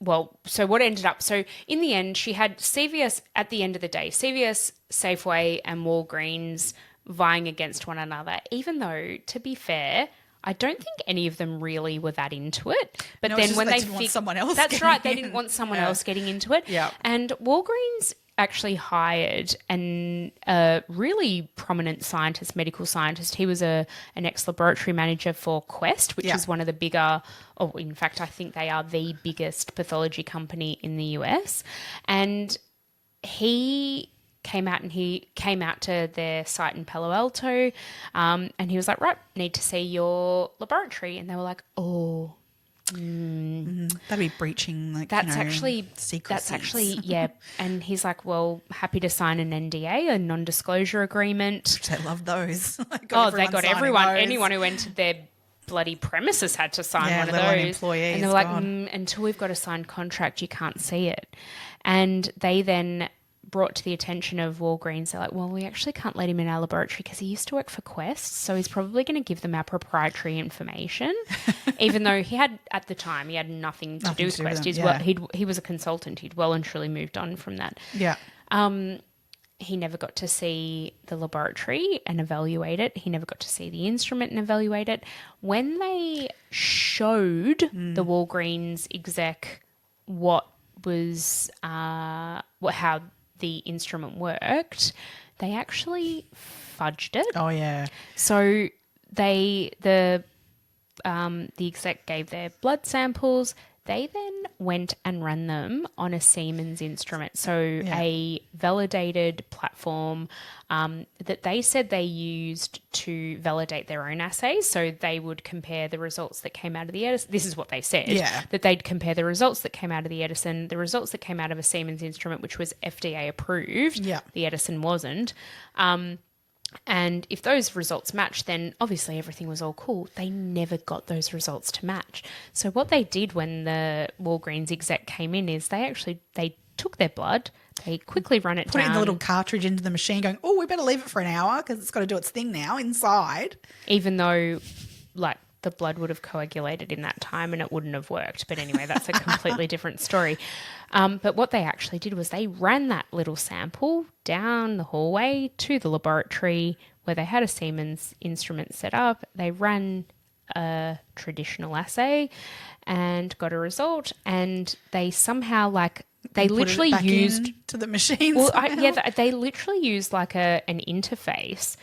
Well, so what ended up? So in the end, she had CVS at the end of the day. CVS, Safeway, and Walgreens vying against one another. Even though, to be fair, I don't think any of them really were that into it. But then when they want someone else, that's right, they didn't want someone else getting into it. Yeah. And Walgreens actually hired a really prominent scientist, medical scientist. He was an ex-laboratory manager for Quest, which is one of the bigger, or in fact, I think they are the biggest pathology company in the US. And he came out to their site in Palo Alto, and he was like, right, need to see your laboratory. And they were like, oh, that'd be breaching secrecies. That's actually, yeah. And he's like, well, happy to sign an NDA, a non-disclosure agreement. They love those. They got everyone. Anyone who entered their bloody premises had to sign one of those. Employees, and they were like, until we've got a signed contract, you can't see it. And they then brought to the attention of Walgreens, they're like, well, we actually can't let him in our laboratory because he used to work for Quest, so he's probably going to give them our proprietary information, even though he had nothing to do with Quest. He was a consultant. He'd well and truly moved on from that. Yeah. He never got to see the laboratory and evaluate it. He never got to see the instrument and evaluate it. When they showed the Walgreens exec what was how the instrument worked, they actually fudged it. Oh yeah. So the exec gave their blood samples. They then went and ran them on a Siemens instrument, so a validated platform that they said they used to validate their own assays. So they would compare the results that came out of the Edison. This is what they said, that they'd compare the results that came out of the Edison, the results that came out of a Siemens instrument, which was FDA approved. Yeah. The Edison wasn't. And if those results matched, then obviously everything was all cool. They never got those results to match. So what they did when the Walgreens exec came in is they took their blood, they quickly run it down. Putting the little cartridge into the machine going, oh, we better leave it for an hour because it's got to do its thing now inside. Even though, the blood would have coagulated in that time and it wouldn't have worked. But anyway, that's a completely different story. But what they actually did was they ran that little sample down the hallway to the laboratory where they had a Siemens instrument set up. They ran a traditional assay and got a result, and they somehow they literally used to the machine. Well, they literally used an interface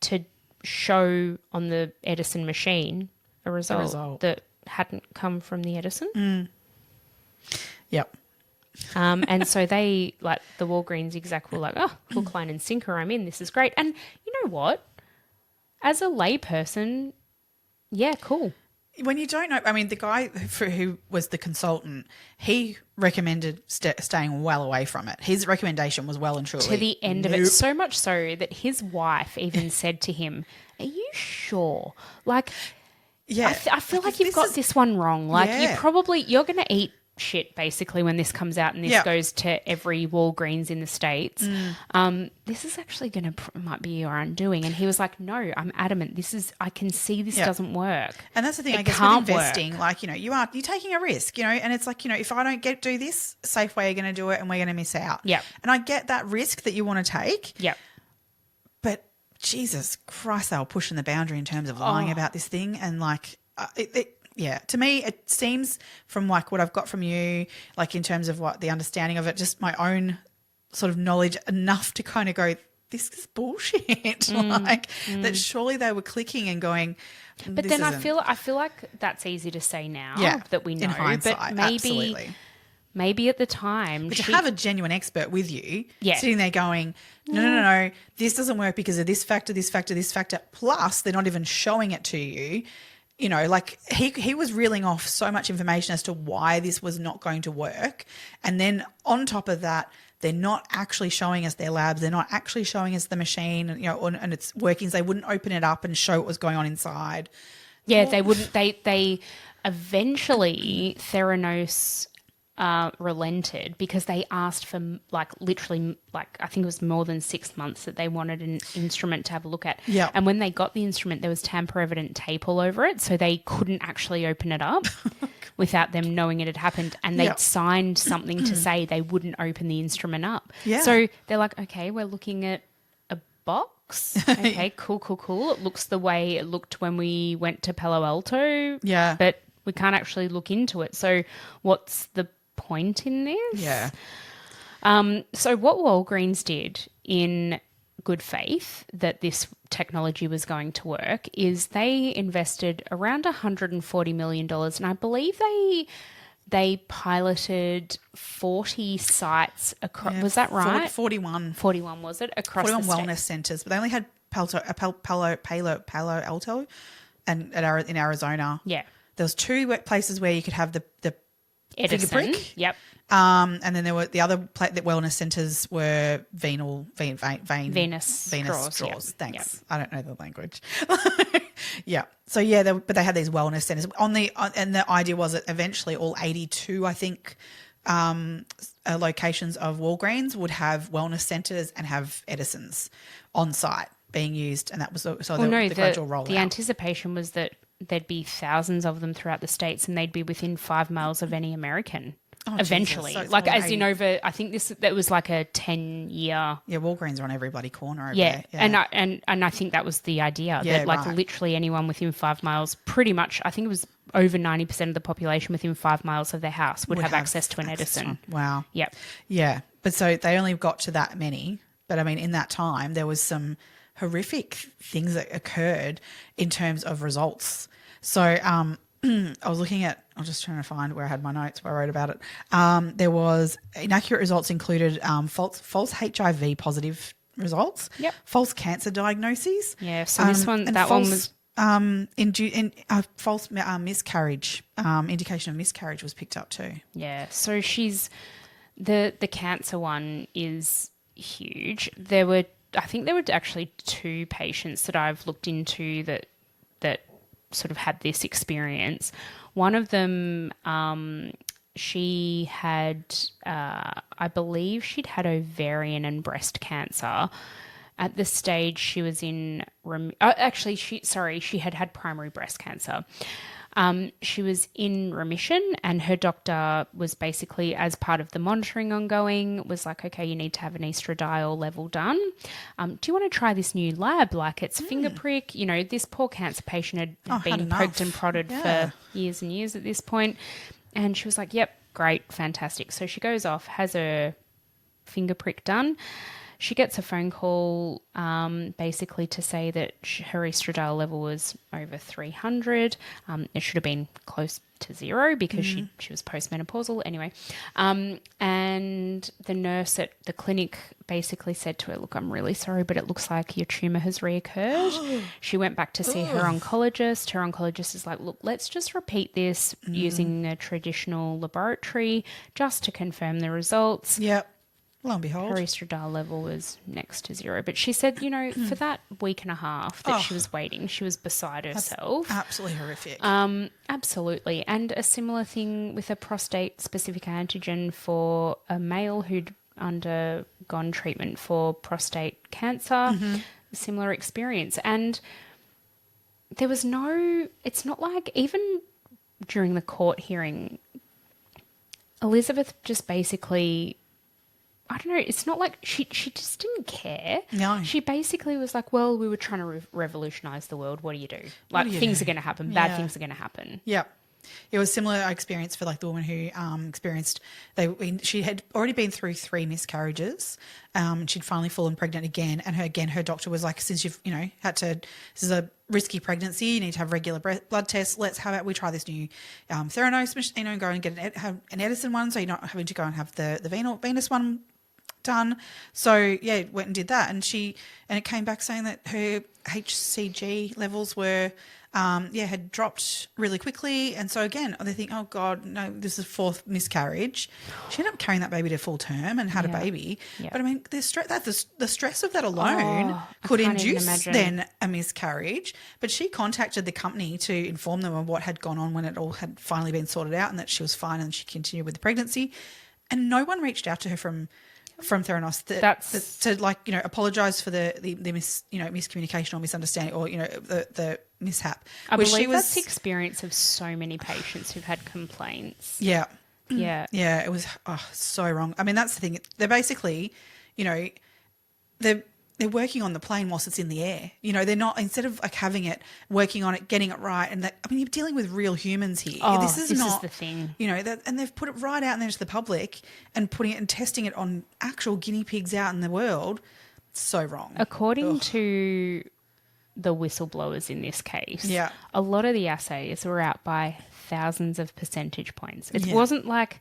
to show on the Edison machine a result that hadn't come from the Edison. Yep. And so they, the Walgreens exec were like, oh, hook, line and sinker, I'm in. This is great. And you know what? As a layperson, yeah, cool. When you don't know, the guy who was the consultant, he recommended staying well away from it. His recommendation was well and truly to the end of it. So much so that his wife even said to him, are you sure? Yeah. I feel like you've got this one wrong. Like you're going to eat shit basically when this comes out and this goes to every Walgreens in the States. This is actually going to might be your undoing. And he was like, no, I'm adamant. I can see this doesn't work. And that's the thing, I guess, with investing, like, you're taking a risk, and it's like, if I don't do this, Safeway are going to do it and we're going to miss out. Yeah. And I get that risk that you want to take. Yeah. But Jesus Christ, they were pushing the boundary in terms of lying about this thing. And like, to me, it seems from like what I've got from you, like in terms of what the understanding of it, just my own sort of knowledge enough to kind of go, this is bullshit. That surely they were clicking and going. But then I feel like that's easy to say now that we know. In hindsight, but maybe at the time. But to have a genuine expert with you sitting there going, no, this doesn't work because of this factor, this factor, this factor. Plus, they're not even showing it to you. Like he was reeling off so much information as to why this was not going to work. And then on top of that, they're not actually showing us their labs. They're not actually showing us the machine, and its workings. They wouldn't open it up and show what was going on inside. Yeah, they wouldn't. They eventually, Theranos relented because they asked for literally I think it was more than 6 months that they wanted an instrument to have a look at. Yeah. And when they got the instrument, there was tamper evident tape all over it, so they couldn't actually open it up without them knowing it had happened. And they'd signed something to say they wouldn't open the instrument up. Yeah. So they're like, okay, we're looking at a box. Okay, cool. It looks the way it looked when we went to Palo Alto. Yeah. But we can't actually look into it. So what's the point in this? Yeah. So what Walgreens did in good faith that this technology was going to work is they invested around $140 million, and I believe they piloted 40 sites across. Was that right? 41. 41 was it across 41 the wellness centers, but they only had Palo Alto and in Arizona. Yeah. There was 2 workplaces where you could have the Edison. finger prick. Yep. And then there were the other the wellness centers were venous straws. Yep. Thanks. Yep. I don't know the language. Yeah. So but they had these wellness centers and the idea was that eventually all 82, I think, locations of Walgreens would have wellness centers and have Edisons on site being used, and that was the gradual rollout. The anticipation was that there'd be thousands of them throughout the States and they'd be within 5 miles of any American eventually. So as in over, I think that was like a 10-year. Yeah, Walgreens are on every bloody corner over there. Yeah. And I think that was the idea that literally anyone within 5 miles, pretty much, I think it was over 90% of the population within 5 miles of their house would have access to an Edison. Wow. Yep. Yeah. But so they only got to that many. But I mean, in that time, there was horrific things that occurred in terms of results. So I was looking at, I was just trying to find where I had my notes, where I wrote about it. There was inaccurate results included false HIV positive results, false cancer diagnoses. Yeah, so that one was false miscarriage, indication of miscarriage was picked up too. Yeah, so the cancer one is huge. I think there were actually 2 patients that I've looked into that sort of had this experience. One of them, she had, I believe she'd had ovarian and breast cancer. At the stage she was in, she had primary breast cancer. She was in remission, and her doctor was basically, as part of the monitoring ongoing, was like, okay, you need to have an estradiol level done. Do you want to try this new lab? Like, it's finger prick. This poor cancer patient had been poked and prodded for years and years at this point. And she was like, yep, great, fantastic. So she goes off, has her finger prick done. She gets a phone call basically to say that her estradiol level was over 300. It should have been close to 0 because she was postmenopausal anyway. And the nurse at the clinic basically said to her, look, I'm really sorry, but it looks like your tumour has reoccurred. She went back to see her oncologist. Her oncologist is like, look, let's just repeat this using a traditional laboratory just to confirm the results. Yep. lo and behold. her estradiol level was next to zero. But she said, you know, for that week and a half that she was waiting, she was beside herself. Absolutely horrific. Absolutely. And a similar thing with a prostate-specific antigen for a male who'd undergone treatment for prostate cancer. A similar experience. And there was it's not like even during the court hearing, Elizabeth just basically, I don't know, it's not like she just didn't care. No. She basically was like, well, we were trying to revolutionize the world. What do you do? Like, things are going to happen. Bad things are going to happen. Yeah. It was similar experience for like the woman who experienced, she had already been through 3 miscarriages. She'd finally fallen pregnant again. And her doctor was like, since you've, this is a risky pregnancy, you need to have regular blood tests. How about we try this new Theranos, and go and get an Edison one, so you're not having to go and have the venous one done. So yeah, went and did that, and it came back saying that her HCG levels were had dropped really quickly. And so again, they think, oh God, no, this is 4th miscarriage. She ended up carrying that baby to full term and had a baby. Yeah. But I mean, the stress of that alone could induce then a miscarriage. But she contacted the company to inform them of what had gone on when it all had finally been sorted out, and that she was fine and she continued with the pregnancy. And no one reached out to her from Theranos to apologise for the miscommunication or misunderstanding or the mishap. I believe that's the experience of so many patients who've had complaints. Yeah. Yeah. It was so wrong. I mean, that's the thing. They're basically, they're working on the plane whilst it's in the air. They're not, instead of like having it, working on it, getting it right. And you're dealing with real humans here. This is the thing. And they've put it right out there to the public and putting it and testing it on actual guinea pigs out in the world. It's so wrong. According to the whistleblowers in this case, a lot of the assays were out by thousands of percentage points. It wasn't like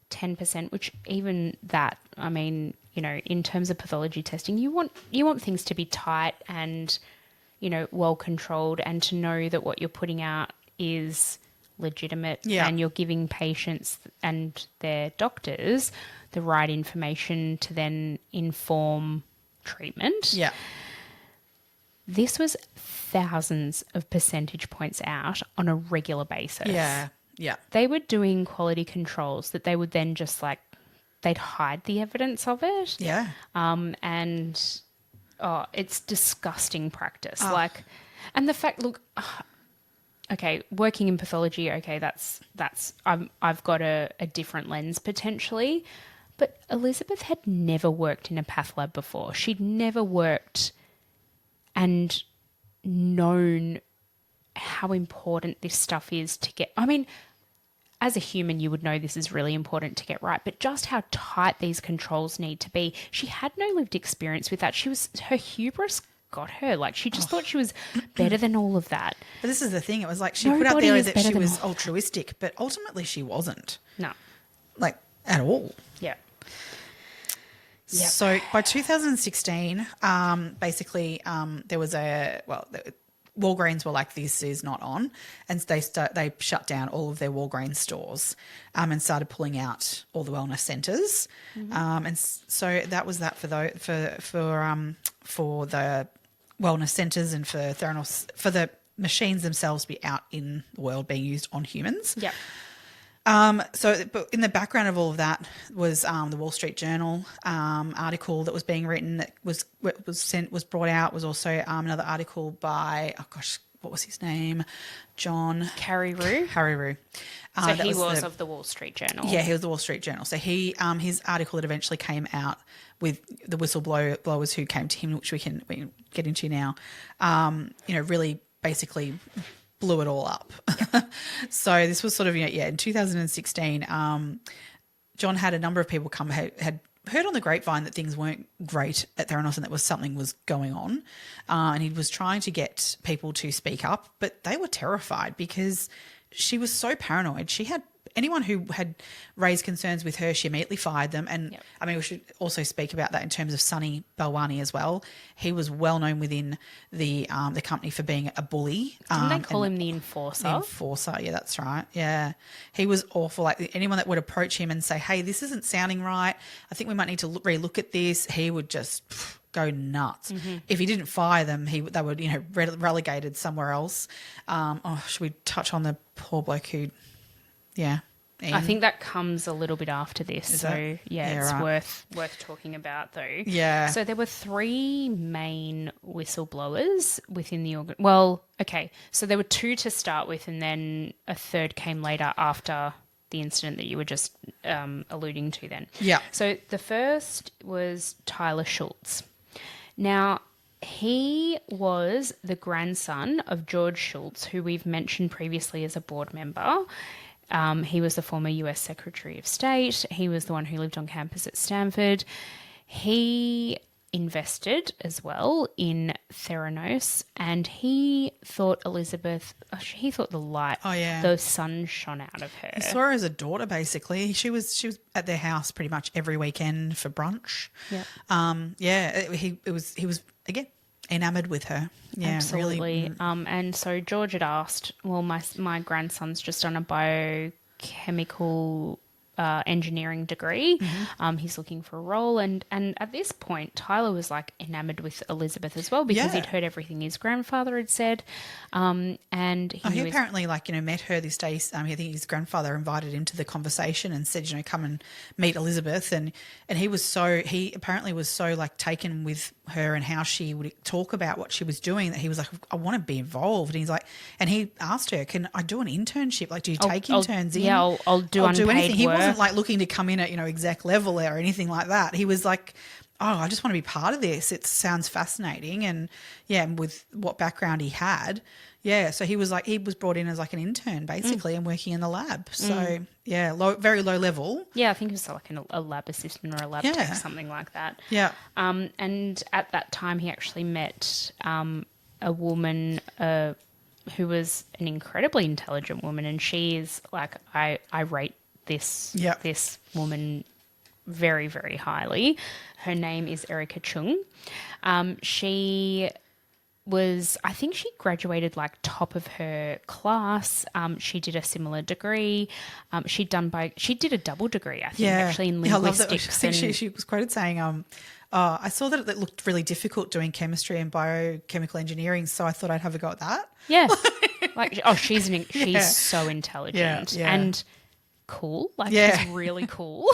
10%, which even that, I mean, in terms of pathology testing, you want things to be tight and, well controlled, and to know that what you're putting out is legitimate and you're giving patients and their doctors the right information to then inform treatment. Yeah. This was thousands of percentage points out on a regular basis. Yeah. Yeah. They were doing quality controls that they would then just they'd hide the evidence of it. Yeah. And it's disgusting practice. And the fact, look, okay, working in pathology, okay, I've got a different lens potentially, but Elizabeth had never worked in a path lab before. She'd never worked and known how important this stuff is to get. I mean, as a human, you would know this is really important to get right, but just how tight these controls need to be. She had no lived experience with that. Her hubris got her. She just thought she was better than all of that. But this is the thing. It was like she put out there that she was altruistic, but ultimately she wasn't. No. At all. Yeah. Yep. So by 2016, basically there was Walgreens were like, this is not on, and they shut down all of their Walgreens stores and started pulling out all the wellness centres. And so that was that for the wellness centres and for Theranos, for the machines themselves to be out in the world being used on humans. Yeah. But in the background of all of that was the Wall Street Journal article that was being written that was brought out. Was also another article by, what was his name? John Carreyrou. So he was of the Wall Street Journal. Yeah, he was the Wall Street Journal. So he his article that eventually came out with the whistleblowers who came to him, which we can get into now. Really basically blew it all up. So this was sort of, in 2016, John had a number of people come, had heard on the grapevine that things weren't great at Theranos and that something was going on. And he was trying to get people to speak up, but they were terrified because she was so paranoid. She had anyone who had raised concerns with her, she immediately fired them. And Yep. I mean, we should also speak about that in terms of Sunny Balwani as well. He was well known within the company for being a bully. Didn't they call him the enforcer? The enforcer, yeah, that's right. Yeah, he was awful. Like anyone that would approach him and say, "Hey, this isn't sounding right. I think we might need to relook at this," he would just go nuts. If he didn't fire them, they were relegated somewhere else. Should we touch on the poor bloke who? Yeah. I think that comes a little bit after this. Is so, it? yeah, it's right. worth talking about, though. Yeah. So there were 3 main whistleblowers within the organ. Well, okay. So there were 2 to start with, and then a third came later after the incident that you were just alluding to then. Yeah. So the first was Tyler Schultz. Now, he was the grandson of George Schultz, who we've mentioned previously as a board member. He was the former US Secretary of State. He was the one who lived on campus at Stanford. He invested as well in Theranos, and he thought the sun shone out of her. He saw her as a daughter, basically. She was at their house pretty much every weekend for brunch. Yeah. He was again enamored with her. Yeah, absolutely. Really. And so George had asked, well, my grandson's just on a biochemical engineering degree. He's looking for a role, and at this point Tyler was like enamored with Elizabeth as well, because he'd heard everything his grandfather had said, and he apparently met her this day. I think his grandfather invited him to the conversation and said, come and meet Elizabeth, and he apparently was so like taken with her and how she would talk about what she was doing that he was like, I want to be involved. And he's like, and he asked her, can I do an internship? Like, do you take interns in? Yeah, I'll do unpaid anything. He work. wasn't like looking to come in at, exec level or anything like that. He was like, I just want to be part of this. It sounds fascinating. And with what background he had. Yeah. So he was brought in as like an intern basically and working in the lab. So very low level. Yeah. I think it was like a lab assistant or a lab tech, something like that. Yeah. And at that time he actually met a woman who was an incredibly intelligent woman, and she is like, I rate this woman very, very highly. Her name is Erica Chung. She I think she graduated like top of her class. She did a similar degree. She did a double degree, I think, actually in linguistics. I think she was quoted saying, I saw that it looked really difficult doing chemistry and biochemical engineering, so I thought I'd have a go at that. Yeah. She's so intelligent and cool. She's really cool.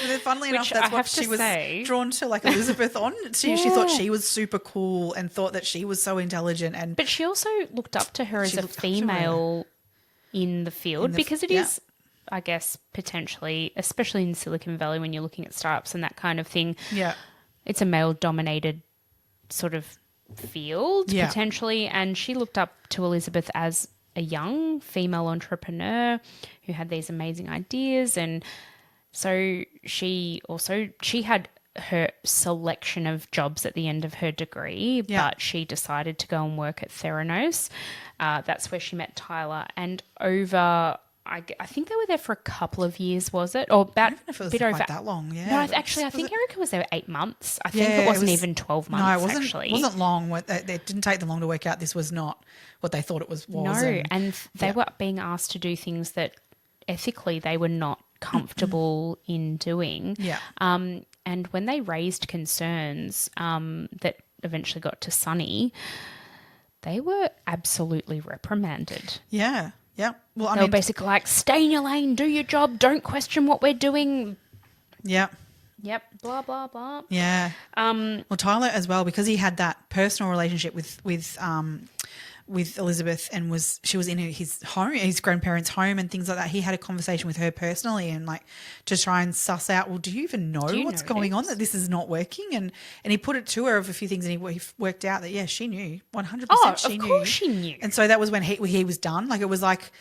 But funnily enough, that's what she was drawn to, like Elizabeth on. She thought she was super cool and thought that she was so intelligent. But she also looked up to her as a female in the field, because it is, I guess, potentially, especially in Silicon Valley when you're looking at startups and that kind of thing. Yeah. It's a male-dominated sort of field, potentially. And she looked up to Elizabeth as a young female entrepreneur who had these amazing ideas, and so she had her selection of jobs at the end of her degree, but she decided to go and work at Theranos. That's where she met Tyler, and over, I think they were there for a couple of years, was it? Or about a bit over that long, yeah. No, I think Erica was there 8 months. I think it wasn't even 12 months, no, it actually. wasn't long. It didn't take them long to work out this was not what they thought it was. No, and they were being asked to do things that ethically they were not comfortable in doing. Yeah. And when they raised concerns that eventually got to Sunny, they were absolutely reprimanded. Yeah. Yeah. Well, they were basically like, stay in your lane, do your job, don't question what we're doing. Yeah. Yep. Blah, blah, blah. Yeah. Well, Tyler as well, because he had that personal relationship with Elizabeth, and she was in his home, his grandparents' home and things like that. He had a conversation with her personally and like to try and suss out, well, do you even know what's going on, that this is not working? And he put it to her of a few things, and he worked out that, she knew 100%. Of course she knew. And so that was when he was done. Like, it was like,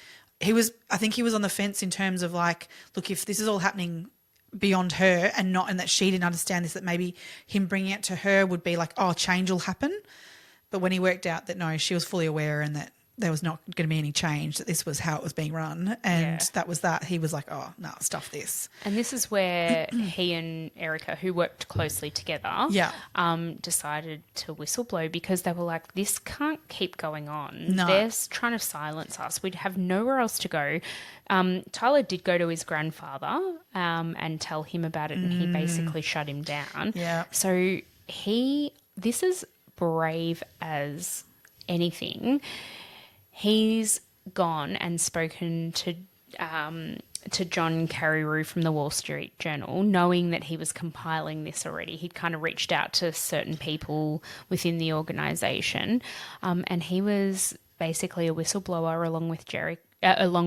I think he was on the fence in terms of like, look, if this is all happening beyond her and that she didn't understand this, that maybe him bringing it to her would be like, change will happen. But when he worked out that no, she was fully aware and that there was not going to be any change, that this was how it was being run. And that was that. He was like, oh, no, stuff this. And this is where he and Erica, who worked closely together, decided to whistleblow, because they were like, this can't keep going on. No. They're trying to silence us. We'd have nowhere else to go. Tyler did go to his grandfather and tell him about it, and he basically shut him down. Yeah. So this is brave as anything. He's gone and spoken to John Carreyrou from the Wall Street Journal, knowing that he was compiling this already. He'd kind of reached out to certain people within the organisation, and he was basically a whistleblower along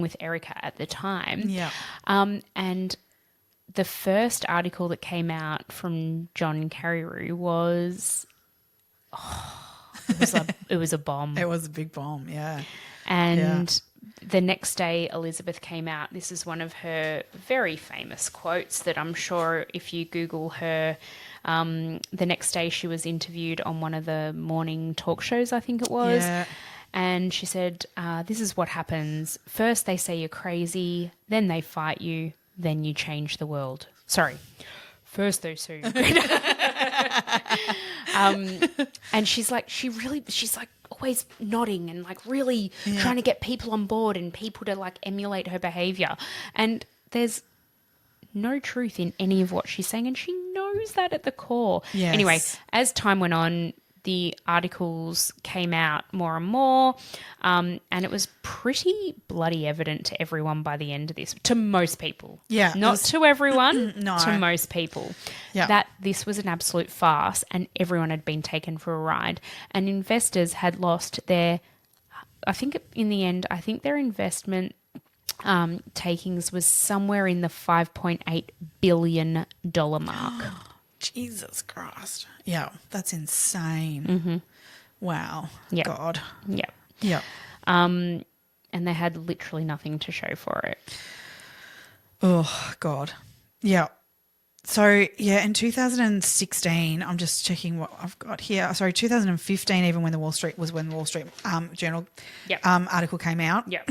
with Erica at the time. Yeah. And the first article that came out from John Carreyrou was... it was a bomb. It was a big bomb, yeah. And the next day, Elizabeth came out. This is one of her very famous quotes that I'm sure if you Google her, the next day she was interviewed on one of the morning talk shows, I think it was. Yeah. And she said, this is what happens. First they say you're crazy, then they fight you, then you change the world. Sorry. First they say you're crazy. And she's like always nodding and like really trying to get people on board and people to like emulate her behavior. And there's no truth in any of what she's saying, and she knows that at the core. Yes. Anyway, as time went on, the articles came out more and more, and it was pretty bloody evident to everyone by the end of this, to most people. Yeah. Not to everyone, No. to most people. Yeah. That this was an absolute farce and everyone had been taken for a ride. And investors had lost their, I think in the end, their investment takings was somewhere in the $5.8 billion mark. Jesus Christ. Yeah, that's insane. Mm-hmm. Wow. Yep. God. Yeah. Yeah. And they had literally nothing to show for it. Oh, God. Yeah. So, yeah, in 2016, I'm just checking what I've got here. Sorry, 2015, even when the Wall Street Journal article came out. Yeah.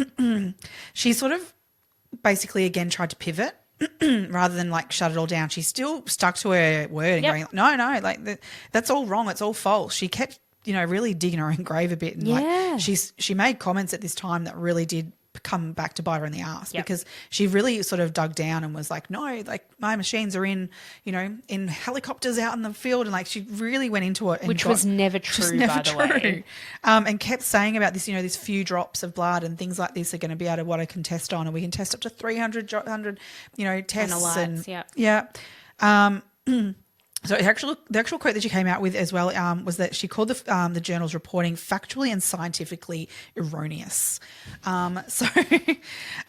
She sort of basically again tried to pivot. Rather than like shut it all down, she still stuck to her word and going, no, like that's all wrong. It's all false. She kept, really digging her own grave a bit. And like she made comments at this time that really did come back to bite her in the ass because she really sort of dug down and was like, no, like my machines are in helicopters out in the field. And like she really went into it. And Which was never true, by the way. And kept saying about this, this few drops of blood and things like this are going to be able to what I can test on. And we can test up to 300, tests. Analytes, So the actual quote that she came out with as well was that she called the journal's reporting factually and scientifically erroneous. Just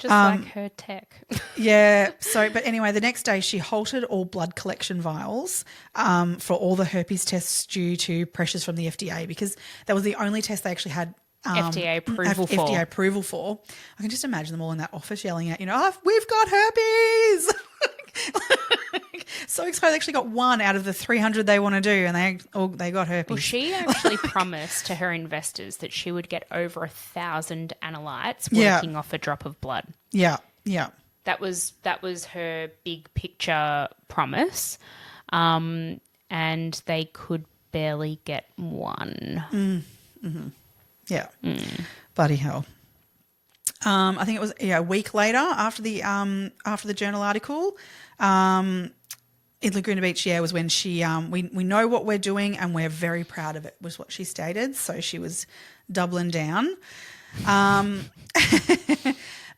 like her tech. Yeah. But anyway, the next day she halted all blood collection vials for all the herpes tests due to pressures from the FDA because that was the only test they actually had FDA approval for. FDA approval for. I can just imagine them all in that office yelling out, we've got herpes. So excited they actually got one out of the 300 they want to do and they got herpes. Well, she actually promised to her investors that she would get over 1,000 analytes working off a drop of blood. Yeah, yeah. That was her big picture promise, and they could barely get one. Mm-hmm. Yeah. Bloody hell. I think it was a week later after the journal article. In Laguna Beach, was when she we know what we're doing and we're very proud of it, was what she stated. So she was doubling down.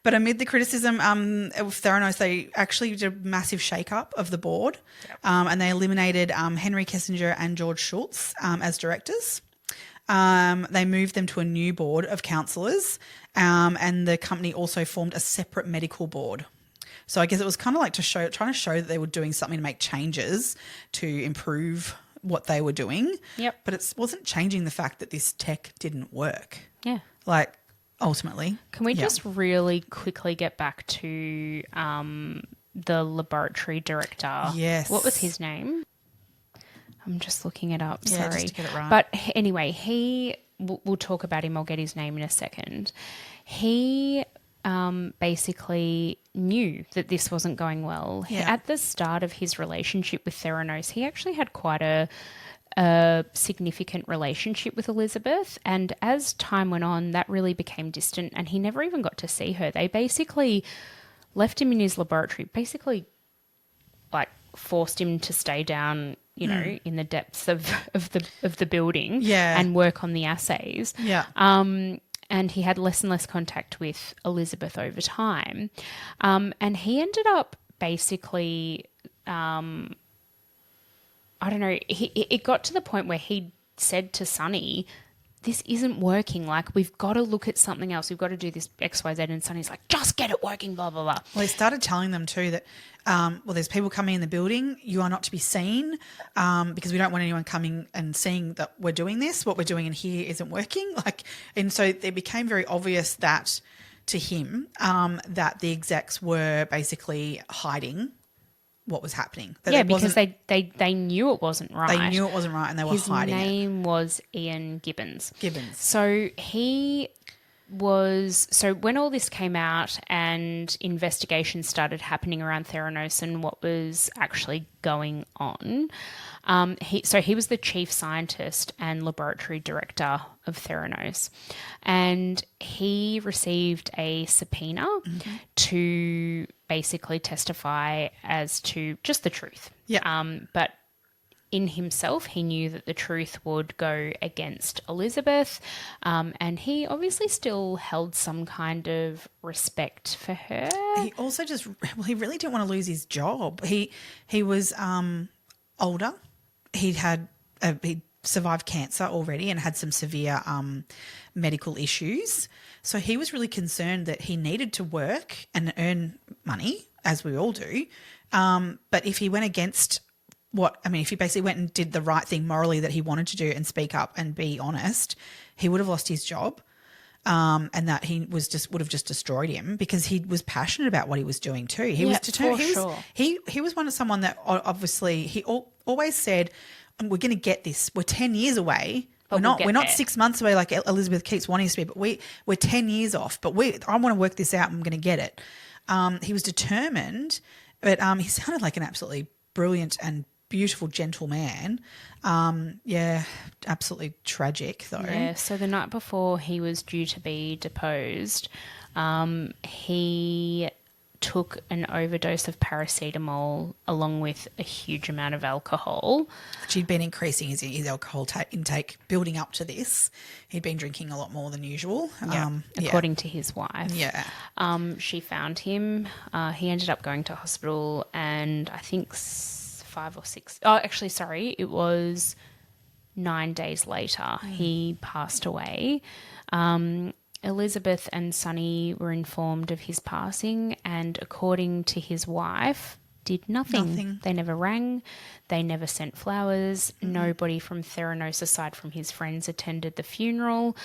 But amid the criticism of Theranos, they actually did a massive shake-up of the board, and they eliminated Henry Kissinger and George Shultz as directors. They moved them to a new board of counsellors, and the company also formed a separate medical board. So I guess it was kind of like trying to show that they were doing something to make changes to improve what they were doing. Yep. But it wasn't changing the fact that this tech didn't work. Yeah. Like, ultimately. Can we just really quickly get back to the laboratory director? Yes. What was his name? I'm just looking it up. Yeah, Sorry. just to get it right. But anyway, he we'll talk about him. I'll get his name in a second. He basically knew that this wasn't going well. Yeah. At the start of his relationship with Theranos, he actually had quite a significant relationship with Elizabeth, and as time went on, that really became distant, and he never even got to see her. They basically left him in his laboratory, basically like forced him to stay down, you know, in the depths of the building, and work on the assays. And he had less and less contact with Elizabeth over time. And he ended up basically, I don't know, it got to the point where he said to Sonny, this isn't working. Like, we've got to look at something else. We've got to do this X, Y, Z. And Sonny's like, just get it working, blah, blah, blah. Well, he started telling them too that, there's people coming in the building. You are not to be seen because we don't want anyone coming and seeing that we're doing this. What we're doing in here isn't working. And so it became very obvious that to him that the execs were basically hiding what was happening. Because they knew it wasn't right. They knew it wasn't right, and they were hiding it. His name was Ian Gibbons. So when all this came out and investigations started happening around Theranos and what was actually going on, he was the chief scientist and laboratory director of Theranos, and he received a subpoena to basically testify as to just the truth. But in himself, he knew that the truth would go against Elizabeth, and he obviously still held some kind of respect for her. He also he really didn't want to lose his job. He was older. He'd survived cancer already and had some severe medical issues. So he was really concerned that he needed to work and earn money, as we all do. But if he went against if he basically went and did the right thing morally that he wanted to do and speak up and be honest, he would have lost his job. And that would have just destroyed him because he was passionate about what he was doing too. He was determined. He was someone that obviously he always said, we're going to get this. We're 10 years away. We're not 6 months away like Elizabeth keeps wanting us to be, but we're 10 years off. But I want to work this out and I'm going to get it. He was determined, but he sounded like an absolutely brilliant and beautiful, gentle man. Absolutely tragic though. Yeah, so the night before he was due to be deposed, he took an overdose of paracetamol along with a huge amount of alcohol. She'd been increasing his alcohol intake building up to this. He'd been drinking a lot more than usual. According to his wife. She found him. He ended up going to hospital, and I think 5 or 6. Oh, actually, sorry. It was 9 days later. He passed away. Elizabeth and Sonny were informed of his passing, and according to his wife, did nothing. They never rang. They never sent flowers. Nobody from Theranos, aside from his friends, attended the funeral.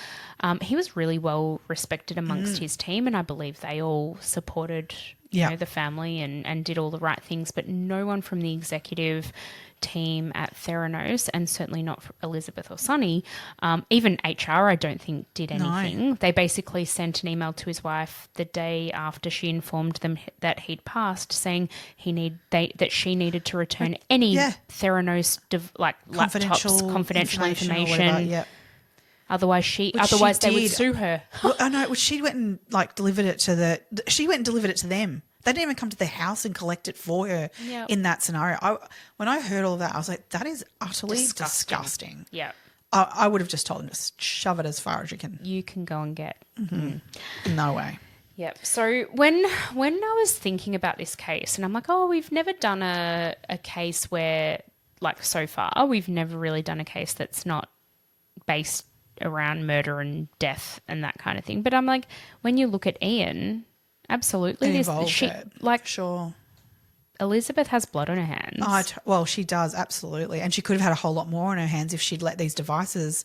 He was really well respected amongst his team, and I believe they all supported the family and did all the right things, but no one from the executive team at Theranos, and certainly not for Elizabeth or Sonny, even HR I don't think did anything. No. They basically sent an email to his wife the day after she informed them that he'd passed, saying that she needed to return any Theranos confidential information. Otherwise, they would sue her. Well, I know. Well, she went and delivered it to them. They didn't even come to the house and collect it for her in that scenario. When I heard all of that, I was like, that is utterly disgusting. Yeah. I would have just told them to shove it as far as you can. You can go and get. No way. Yep. So when I was thinking about this case, and I'm like, we've never done a case where, so far, we've never really done a case that's not based around murder and death and that kind of thing. But I'm like, when you look at Ian, absolutely, sure. Elizabeth has blood on her hands. Well, she does, absolutely. And she could have had a whole lot more on her hands if she'd let these devices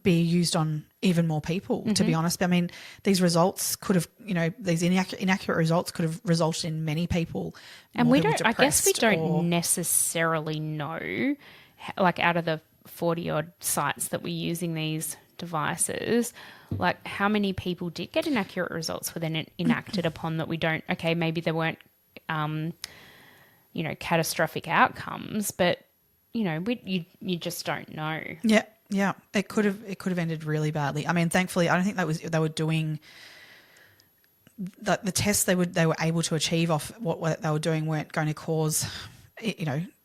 be used on even more people, to be honest. But, I mean, these results could have, these inaccurate results could have resulted in many people. And I guess we don't necessarily know, out of the 40 odd sites that were using these devices, like how many people did get inaccurate results were then enacted upon that we don't, okay, maybe there weren't, catastrophic outcomes, but, you just don't know. Yeah. Yeah. It could have ended really badly. I mean, thankfully, I don't think they were doing the tests they were able to achieve off what they were doing weren't going to cause,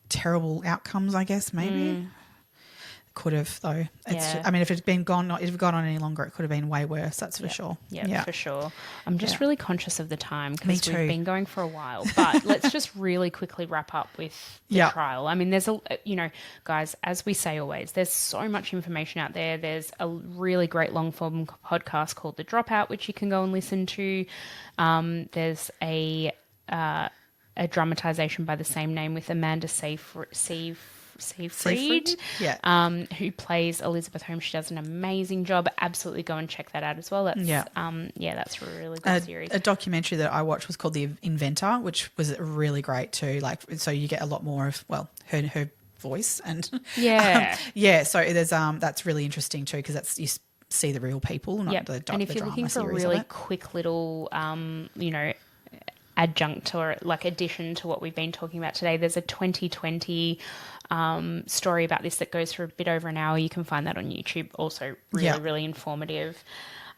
terrible outcomes, I guess, maybe. Could have, though. I mean, if it had gone on any longer, it could have been way worse, that's for sure. Yeah, for sure. I'm just really conscious of the time because Me we've been going for a while. But let's just really quickly wrap up with the trial. I mean, there's guys, as we say always, there's so much information out there. There's a really great long-form podcast called The Dropout, which you can go and listen to. There's a dramatization by the same name with Amanda Seyfried, who plays Elizabeth Holmes. She does an amazing job. Absolutely go and check that out as well. That's that's a really good series. A documentary that I watched was called The Inventor, which was really great too. Like, so you get a lot more of her voice and so there's that's really interesting too, because that's you see the real people, not the and if you're looking for a really quick little adjunct or like addition to what we've been talking about today, there's a 2020 story about this that goes for a bit over an hour. You can find that on YouTube. Also really informative.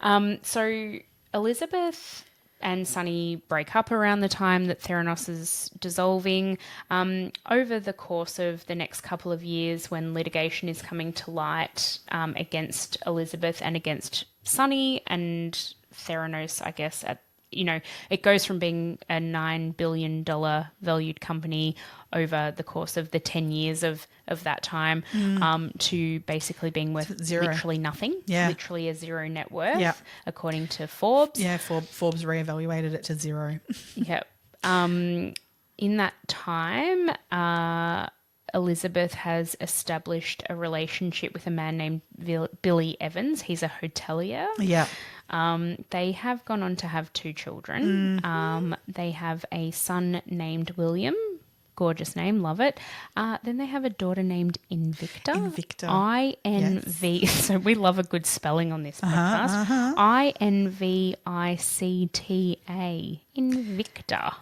So Elizabeth and Sonny break up around the time that Theranos is dissolving. Over the course of the next couple of years, when litigation is coming to light against Elizabeth and against Sonny and Theranos, I guess, it goes from being a $9 billion valued company over the course of the 10 years of that time to basically being worth zero. Literally nothing, literally a zero net worth, according to Forbes. Yeah, Forbes reevaluated it to zero. In that time, Elizabeth has established a relationship with a man named Billy Evans. He's a hotelier. Yeah. They have gone on to have 2 children. They have a son named William. Gorgeous name, love it. Then they have a daughter named Invicta. I-N-V. Yes. So we love a good spelling on this podcast. I-N-V-I-C-T-A. Invicta.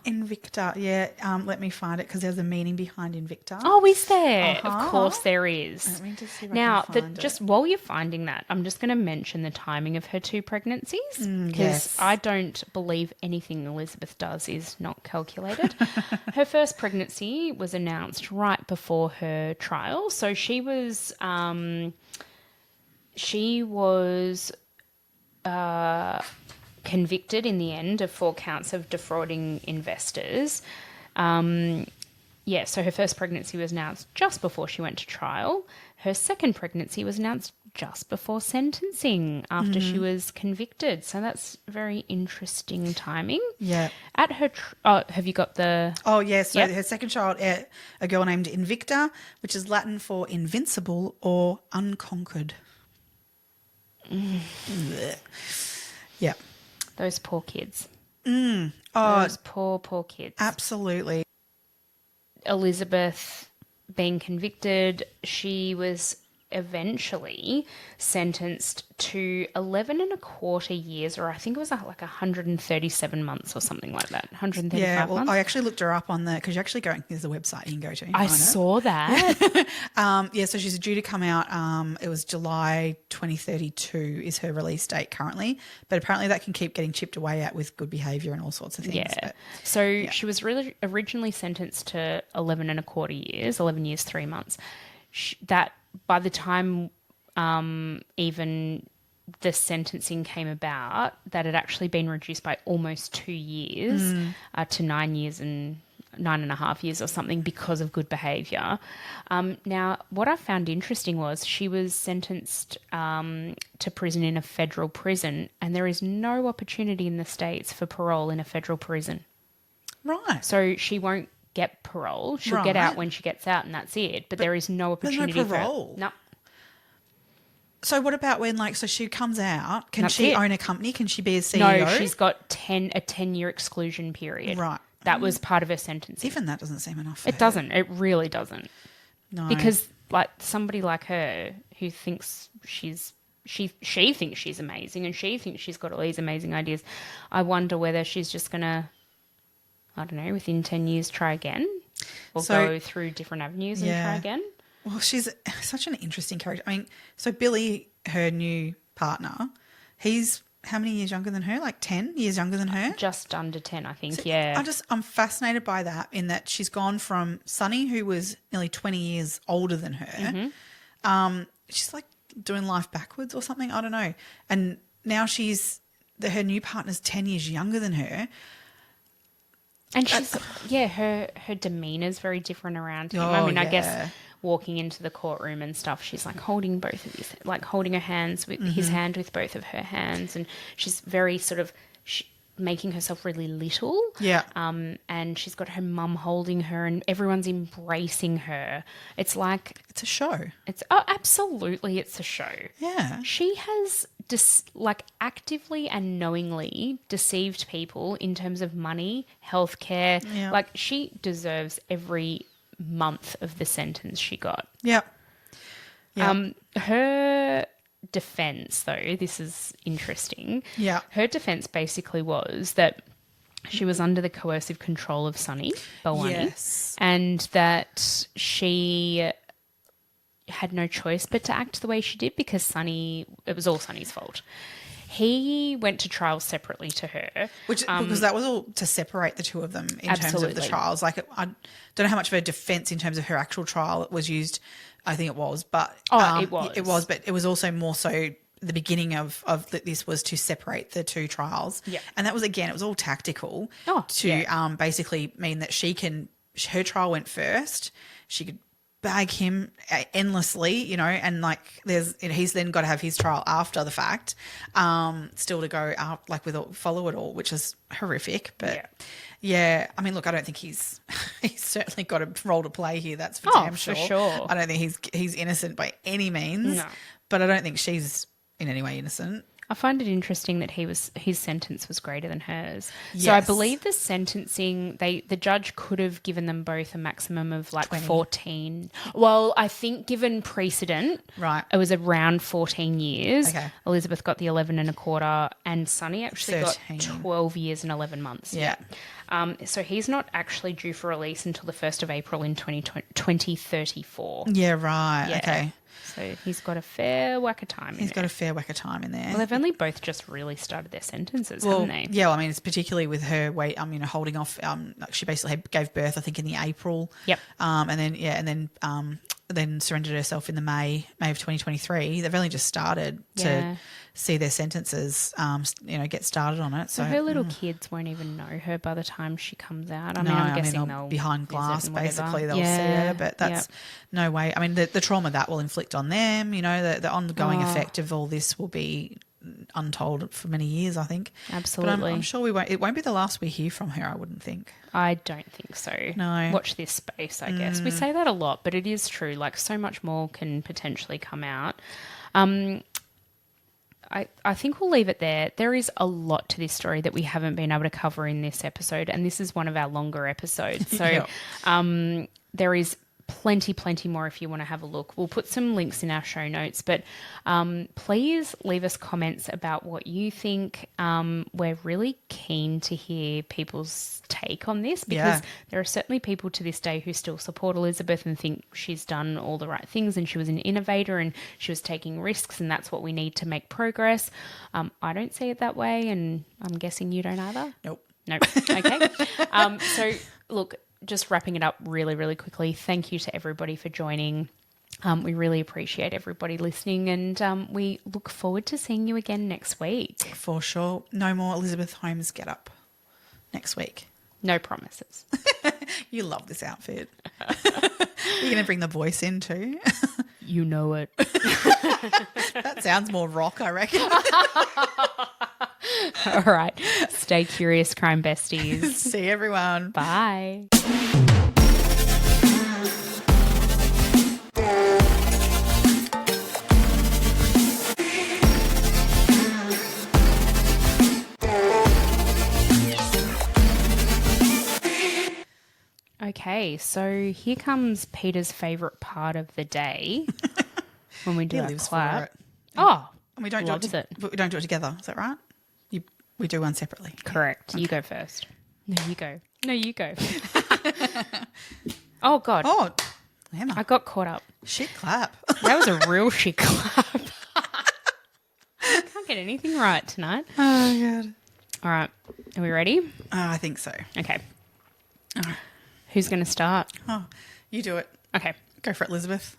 Yeah. Let me find it because there's a meaning behind Invicta. Oh, is there? Of course there is. Let me just see if now, I can find just while you're finding that, I'm just going to mention the timing of her 2 pregnancies because I don't believe anything Elizabeth does is not calculated. Her first pregnancy was announced right before her trial. So she was convicted in the end of 4 counts of defrauding investors. So her first pregnancy was announced just before she went to trial. Her second pregnancy was announced just before sentencing after she was convicted. So that's very interesting timing. Yeah. At her, have you got the... Oh, yes. So her second child, a girl named Invicta, which is Latin for invincible or unconquered. Yeah. Those poor kids. Those poor kids. Absolutely. Elizabeth being convicted, she was eventually sentenced to 11 and a quarter years, or I think it was like 137 months or something like that. 135 months. I actually looked her up on because you're actually going, there's a website you can go to. I saw that. So she's due to come out. It was July 2032 is her release date currently, but apparently that can keep getting chipped away at with good behaviour and all sorts of things. Yeah. She was really originally sentenced to 11 and a quarter years, 11 years, 3 months. That by the time even the sentencing came about, that had actually been reduced by almost 2 years to 9 years and 9.5 years or something because of good behaviour. Now, what I found interesting was she was sentenced to prison in a federal prison, and there is no opportunity in the States for parole in a federal prison. Right. So she won't get parole. She'll get out when she gets out, and that's it. But there is no opportunity there's no parole. No. So what about when, so she comes out? Can she own a company? Can she be a CEO? No, she's got a 10-year exclusion period. Right. That was part of her sentence. Even that doesn't seem enough. It doesn't. It really doesn't. No. Because like somebody like her who thinks she thinks she's amazing and she thinks she's got all these amazing ideas. I wonder whether she's just going to, I don't know, within 10 years try again or go through different avenues and try again. Well, she's such an interesting character. I mean, so Billy, her new partner, he's how many years younger than her? Like 10 years younger than her? Just under 10, I think, I'm fascinated by that, in that she's gone from Sunny, who was nearly 20 years older than her. She's like doing life backwards or something. I don't know. And now her new partner's 10 years younger than her. And she's, her demeanour is very different around him. I mean, I guess walking into the courtroom and stuff, she's like holding both of his, like holding her hands with his hand with both of her hands. And she's very sort of making herself really little. Yeah. And she's got her mum holding her and everyone's embracing her. It's like... It's a show. Absolutely, it's a show. Yeah. She has actively and knowingly deceived people in terms of money, healthcare. Yeah. Like, she deserves every month of the sentence she got. Yeah. Her defense, though, this is interesting. Yeah. Her defense basically was that she was under the coercive control of Sunny Balwani. Yes. And that she had no choice but to act the way she did because it was all Sunny's fault. He went to trial separately to her. Because that was all to separate the two of them in terms of the trials. Like, I don't know how much of her defence in terms of her actual trial was used. I think it was. But it was. It was, but it was also more so the beginning of this was to separate the two trials. Yeah. And that was, again, it was all tactical basically mean that her trial went first. She could bag him endlessly, and like he's then got to have his trial after the fact, still to go out like follow it all, which is horrific. But I mean, look, I don't think he's certainly got a role to play here. That's for damn sure. For sure. I don't think he's innocent by any means. No. But I don't think she's in any way innocent. I find it interesting that his sentence was greater than hers. Yes. So I believe the sentencing, the judge could have given them both a maximum of like 20. 14. Well, I think given precedent, Right. it was around 14 years. Okay. Elizabeth got the 11 and a quarter and Sunny actually 13. got 12 years and 11 months. Yeah. So he's not actually due for release until the 1st of April in 2034. Yeah, right. Yeah. Okay. So he's got a fair whack of time He's got a fair whack of time in there. Well, they've only both just really started their sentences, haven't they? Yeah, I mean, it's particularly with her holding off. She basically gave birth, I think, in the April. Yep. Then surrendered herself in the May of 2023. They've only just started to see their sentences, get started on it. So her little kids won't even know her by the time she comes out. I'm guessing they'll behind glass, basically, they'll see yeah, her, but that's no way. I mean, the trauma that will inflict on them, the ongoing effect of all this will be untold for many years, I think. Absolutely. But I'm sure it won't be the last we hear from her, I wouldn't think. I don't think so. No. Watch this space, I guess. We say that a lot, but it is true. Like, so much more can potentially come out. I think we'll leave it there. There is a lot to this story that we haven't been able to cover in this episode, and this is one of our longer episodes. So there is plenty more if you want to have a look. We'll put some links in our show notes, but please leave us comments about what you think. We're really keen to hear people's take on this because there are certainly people to this day who still support Elizabeth and think she's done all the right things and she was an innovator and she was taking risks and that's what we need to make progress. I don't see it that way, and I'm guessing you don't either. Nope. Okay. So look, just wrapping it up really, really quickly, thank you to everybody for joining. We really appreciate everybody listening, and we look forward to seeing you again next week. For sure. No more Elizabeth Holmes get up next week. No promises. You love this outfit. You're going to bring the voice in too? You know it. That sounds more rock, I reckon. All right. Stay curious, crime besties. See everyone. Bye. Okay, so here comes Peter's favourite part of the day when we do He our lives clap. for it. Oh, And we don't loves do it, it. but we don't do it together. Is that right? We do one separately. Correct. You go first. No, you go. No, you go. Oh, God. Oh, Emma. I got caught up. Shit clap. That was a real shit clap. Can't get anything right tonight. Oh, God. All right. Are we ready? I think so. Okay. Who's going to start? Oh, you do it. Okay. Go for it, Elizabeth.